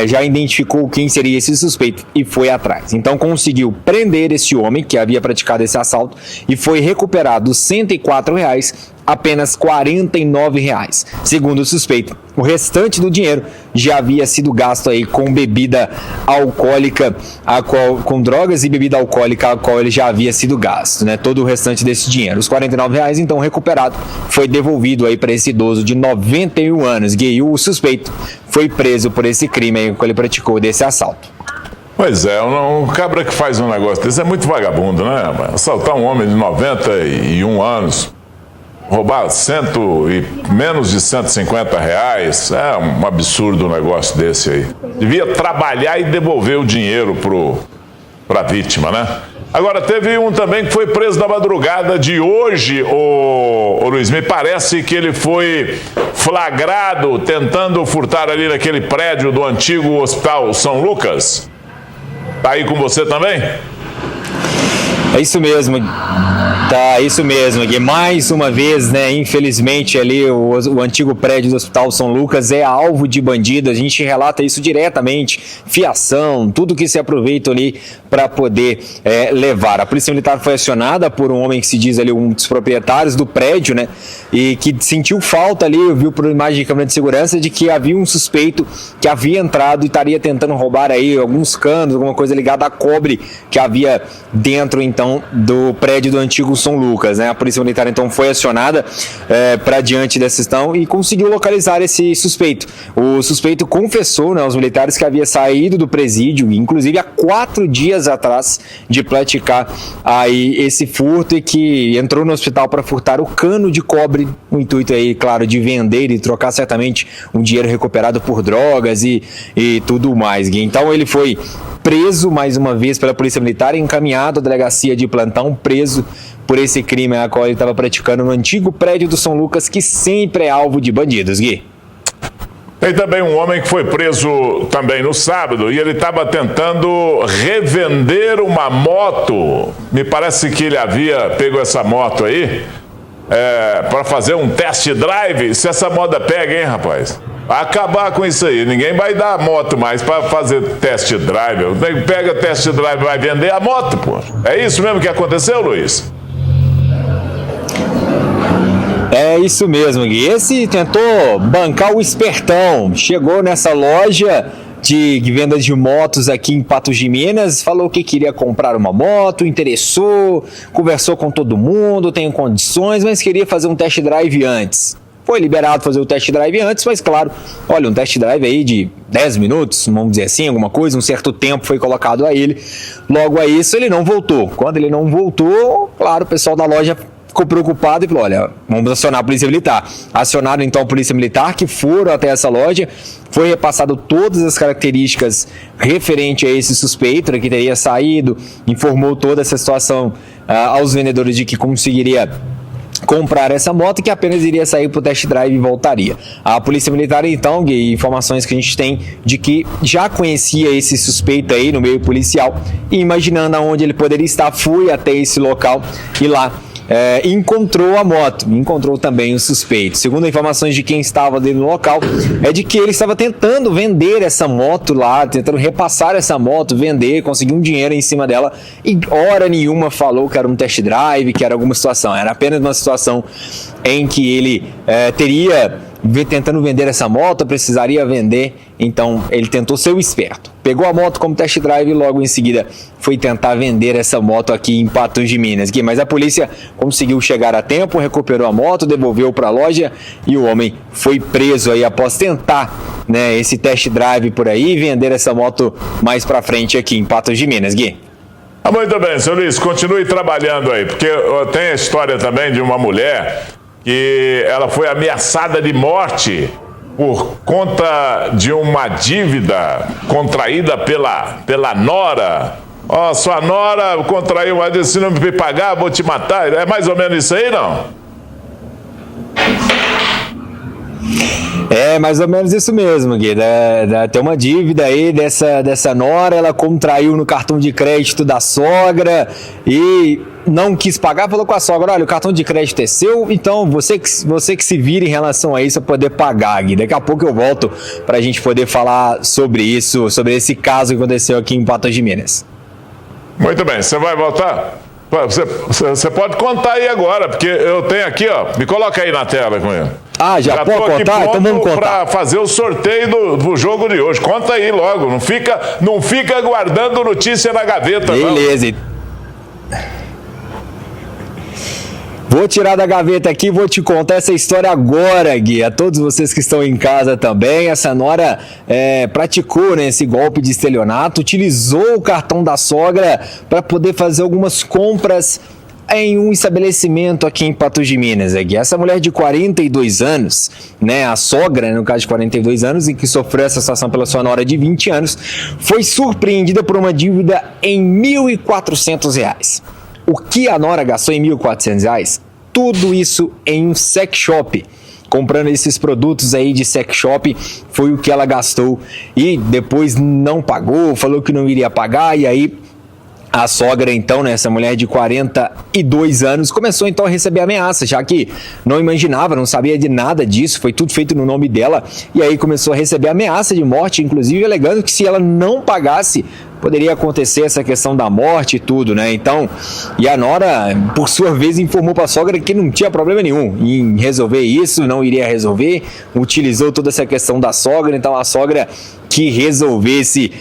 já identificou quem seria esse suspeito e foi atrás. Então conseguiu prender esse homem que havia praticado esse assalto e foi recuperado R$104, apenas R$49. Segundo o suspeito, o restante do dinheiro já havia sido gasto aí com bebida alcoólica, com drogas e bebida alcoólica, a qual ele já havia sido gasto, né? Todo o restante desse dinheiro. Os R$49, então, recuperado, foi devolvido aí para esse idoso de 91 anos. E o suspeito foi preso por esse crime aí que ele praticou, desse assalto. Pois é, um cabra que faz um negócio desse é muito vagabundo, né? Assaltar um homem de 91 anos, roubar menos de R$150, é um absurdo um negócio desse aí. Devia trabalhar e devolver o dinheiro para a vítima, né? Agora, teve um também que foi preso na madrugada de hoje, ô Luiz. Me parece que ele foi flagrado tentando furtar ali naquele prédio do antigo Hospital São Lucas. Tá aí com você também? É isso mesmo. Tá, isso mesmo, Gui. Mais uma vez, né, infelizmente ali o antigo prédio do Hospital São Lucas é alvo de bandido. A gente relata isso diretamente, fiação, tudo que se aproveita ali para poder levar. A Polícia Militar foi acionada por um homem que se diz ali um dos proprietários do prédio, né, e que sentiu falta ali, viu por imagem de câmera de segurança, de que havia um suspeito que havia entrado e estaria tentando roubar aí alguns canos, alguma coisa ligada a cobre que havia dentro, então, do prédio do antigo São Lucas, né? A Polícia Militar, então, foi acionada para diante dessa questão e conseguiu localizar esse suspeito. O suspeito confessou, né, aos militares que havia saído do presídio, inclusive há 4 dias atrás, de praticar aí esse furto, e que entrou no hospital para furtar o cano de cobre, o intuito aí, claro, de vender e trocar certamente um dinheiro recuperado por drogas e tudo mais. Então ele foi preso mais uma vez pela Polícia Militar, encaminhado à delegacia de plantão, preso por esse crime a qual ele estava praticando no antigo prédio do São Lucas, que sempre é alvo de bandidos, Gui. Tem também um homem que foi preso também no sábado e ele estava tentando revender uma moto. Me parece que ele havia pego essa moto aí para fazer um test drive. Se essa moda pega, hein, rapaz? Vai acabar com isso aí. Ninguém vai dar moto mais para fazer test drive. Pega test drive e vai vender a moto, pô. É isso mesmo que aconteceu, Luiz? É isso mesmo, Gui. Esse tentou bancar o espertão. Chegou nessa loja de venda de motos aqui em Patos de Minas, falou que queria comprar uma moto, interessou, conversou com todo mundo, tem condições, mas queria fazer um test drive antes. Foi liberado fazer o test drive antes, mas claro, olha, um test drive aí de 10 minutos, vamos dizer assim, alguma coisa, um certo tempo foi colocado a ele. Logo a isso, ele não voltou. Quando ele não voltou, claro, o pessoal da loja ficou preocupado e falou, olha, vamos acionar a Polícia Militar. Acionaram então a Polícia Militar, que foram até essa loja, foi repassado todas as características referente a esse suspeito, né, que teria saído, informou toda essa situação aos vendedores de que conseguiria comprar essa moto, que apenas iria sair para o test drive e voltaria. A Polícia Militar, então, Gui, informações que a gente tem de que já conhecia esse suspeito aí no meio policial, e imaginando aonde ele poderia estar, foi até esse local e lá encontrou a moto, encontrou também o suspeito. Segundo informações de quem estava ali no local, é de que ele estava tentando vender essa moto lá, tentando repassar essa moto, vender, conseguir um dinheiro em cima dela, e hora nenhuma falou que era um test drive, que era alguma situação. Era apenas uma situação em que ele teria tentando vender essa moto, precisaria vender, então ele tentou ser o esperto. Pegou a moto como test drive e logo em seguida foi tentar vender essa moto aqui em Patos de Minas. Mas a polícia conseguiu chegar a tempo, recuperou a moto, devolveu para a loja e o homem foi preso aí após tentar, né, esse test drive por aí e vender essa moto mais para frente aqui em Patos de Minas, Gui. Muito bem, seu Luiz, continue trabalhando aí, porque tem a história também de uma mulher que ela foi ameaçada de morte por conta de uma dívida contraída pela nora. Ó, sua nora contraiu uma dívida, se não me pagar, vou te matar. É mais ou menos isso aí, não? É mais ou menos isso mesmo, Gui. Tem uma dívida aí dessa nora, ela contraiu no cartão de crédito da sogra e não quis pagar, falou com a sogra: olha, o cartão de crédito é seu, então você que se vira em relação a isso para poder pagar, Gui. Daqui a pouco eu volto para a gente poder falar sobre isso, sobre esse caso que aconteceu aqui em Patos de Minas. Muito bem, você vai voltar? Você pode contar aí agora, porque eu tenho aqui, ó, me coloca aí na tela com ele. Ah, já pode contar? Então vamos contar. Para fazer o sorteio do jogo de hoje. Conta aí logo, não fica guardando notícia na gaveta. Beleza. Não. Vou tirar da gaveta aqui e vou te contar essa história agora, Gui. A todos vocês que estão em casa também. Essa nora praticou, né, esse golpe de estelionato, utilizou o cartão da sogra para poder fazer algumas compras em um estabelecimento aqui em Patos de Minas, Gui. Essa mulher de 42 anos, né, a sogra, no caso de 42 anos, em que sofreu essa situação pela sua nora de 20 anos, foi surpreendida por uma dívida em R$ 1.400. O que a nora gastou em R$ 1.400? Tudo isso em um sex shop. Comprando esses produtos aí de sex shop, foi o que ela gastou. E depois não pagou, falou que não iria pagar, e aí a sogra, então, né, essa mulher de 42 anos, começou então a receber ameaças, já que não imaginava, não sabia de nada disso, foi tudo feito no nome dela, e aí começou a receber ameaça de morte, inclusive alegando que se ela não pagasse, poderia acontecer essa questão da morte e tudo, né? Então, e a nora, por sua vez, informou para a sogra que não tinha problema nenhum em resolver isso, não iria resolver, utilizou toda essa questão da sogra, então a sogra que resolvesse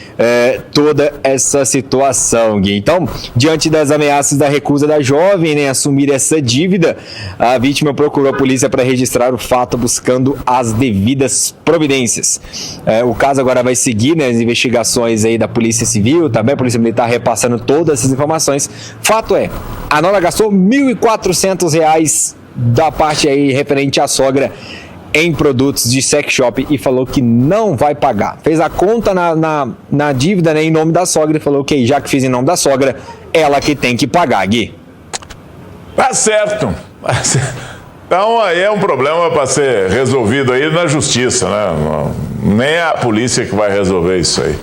toda essa situação, Gui. Então, diante das ameaças da recusa da jovem, né, assumir essa dívida, a vítima procurou a polícia para registrar o fato, buscando as devidas providências. O caso agora vai seguir, né, as investigações aí da Polícia Civil, também a Polícia Militar repassando todas essas informações. Fato é, a nora gastou R$ 1.400 da parte aí referente à sogra em produtos de sex shop e falou que não vai pagar. Fez a conta na dívida, né, em nome da sogra, e falou que já que fiz em nome da sogra, ela que tem que pagar, Gui. Tá certo. Então aí é um problema para ser resolvido aí na justiça, né? Nem a polícia que vai resolver isso aí.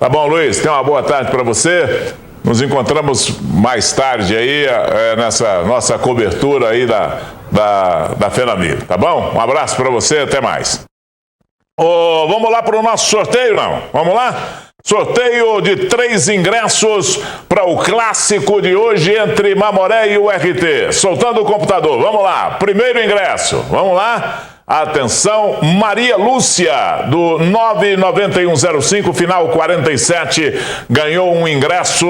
Tá bom, Luiz? Tenha uma boa tarde para você. Nos encontramos mais tarde aí nessa nossa cobertura aí da FENAMIL, tá bom? Um abraço para você, até mais. Vamos lá para o nosso sorteio, não? Vamos lá? Sorteio de 3 ingressos para o clássico de hoje entre Mamoré e o RT. Soltando o computador, vamos lá. Primeiro ingresso, vamos lá. Atenção, Maria Lúcia, do 99105, final 47, ganhou um ingresso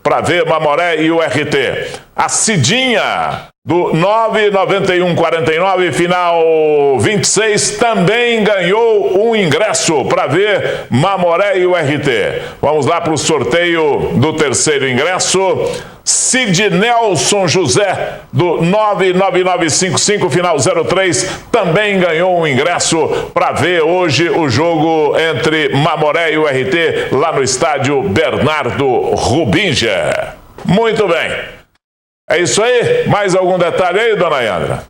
para ver Mamoré e o RT. A Cidinha, do 99149, final 26, também ganhou um ingresso para ver Mamoré e o RT. Vamos lá para o sorteio do terceiro ingresso. Cid Nelson José, do 99955, final 03, também ganhou um ingresso para ver hoje o jogo entre Mamoré e o RT lá no estádio Bernardo Rubinger. Muito bem. É isso aí? Mais algum detalhe aí, dona Yandra?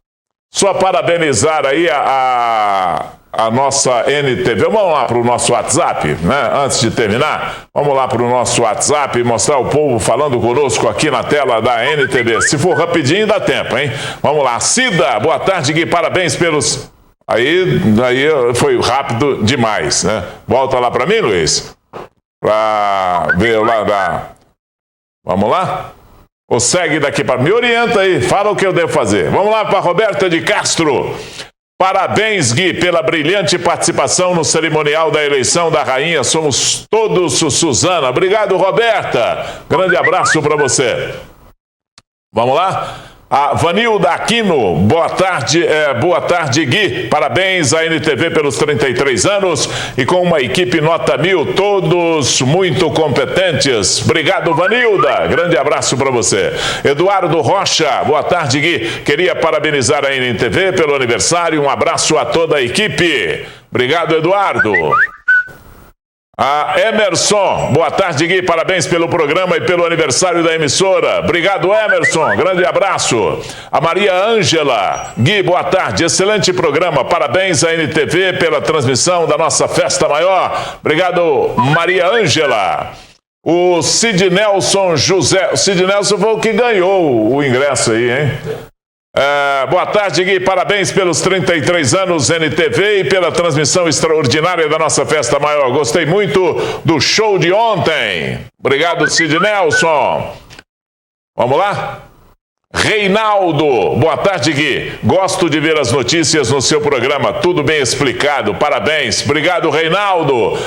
Só parabenizar aí a nossa NTV. Vamos lá para o nosso WhatsApp, né? Antes de terminar, vamos lá para o nosso WhatsApp e mostrar o povo falando conosco aqui na tela da NTV. Se for rapidinho, dá tempo, hein? Vamos lá. Cida, boa tarde, Gui. Parabéns pelos... Aí foi rápido demais, né? Volta lá para mim, Luiz. Para ver lá da... Vamos lá? Ou segue daqui para... Me orienta aí, fala o que eu devo fazer. Vamos lá para Roberta de Castro. Parabéns, Gui, pela brilhante participação no cerimonial da eleição da rainha. Somos todos Suzana. Obrigado, Roberta. Grande abraço para você. Vamos lá? A Vanilda Aquino, boa tarde Gui, parabéns à NTV pelos 33 anos e com uma equipe nota 1000, todos muito competentes. Obrigado, Vanilda, grande abraço para você. Eduardo Rocha, boa tarde Gui, queria parabenizar a NTV pelo aniversário, um abraço a toda a equipe. Obrigado, Eduardo. A Emerson, boa tarde Gui, parabéns pelo programa e pelo aniversário da emissora. Obrigado, Emerson, grande abraço. A Maria Ângela, Gui, boa tarde, excelente programa, parabéns à NTV pela transmissão da nossa festa maior. Obrigado, Maria Ângela. O Cid Nelson José, o Cid Nelson foi o que ganhou o ingresso aí, hein? Boa tarde, Gui, parabéns pelos 33 anos NTV e pela transmissão extraordinária da nossa festa maior. Gostei muito do show de ontem. Obrigado, Cid Nelson. Vamos lá? Reinaldo, boa tarde Gui, gosto de ver as notícias no seu programa, tudo bem explicado, parabéns. Obrigado, Reinaldo,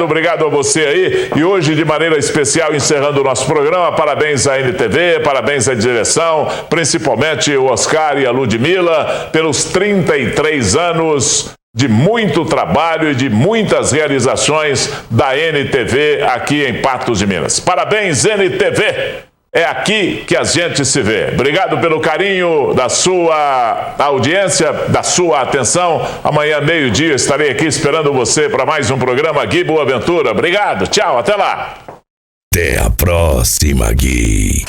obrigado a você aí. E hoje de maneira especial encerrando o nosso programa, parabéns à NTV, parabéns à direção, principalmente o Oscar e a Ludmila pelos 33 anos de muito trabalho e de muitas realizações da NTV aqui em Patos de Minas. Parabéns, NTV! É aqui que a gente se vê. Obrigado pelo carinho da sua audiência, da sua atenção. Amanhã, meio-dia, estarei aqui esperando você para mais um programa Gui Boaventura. Obrigado, tchau, até lá. Até a próxima, Gui.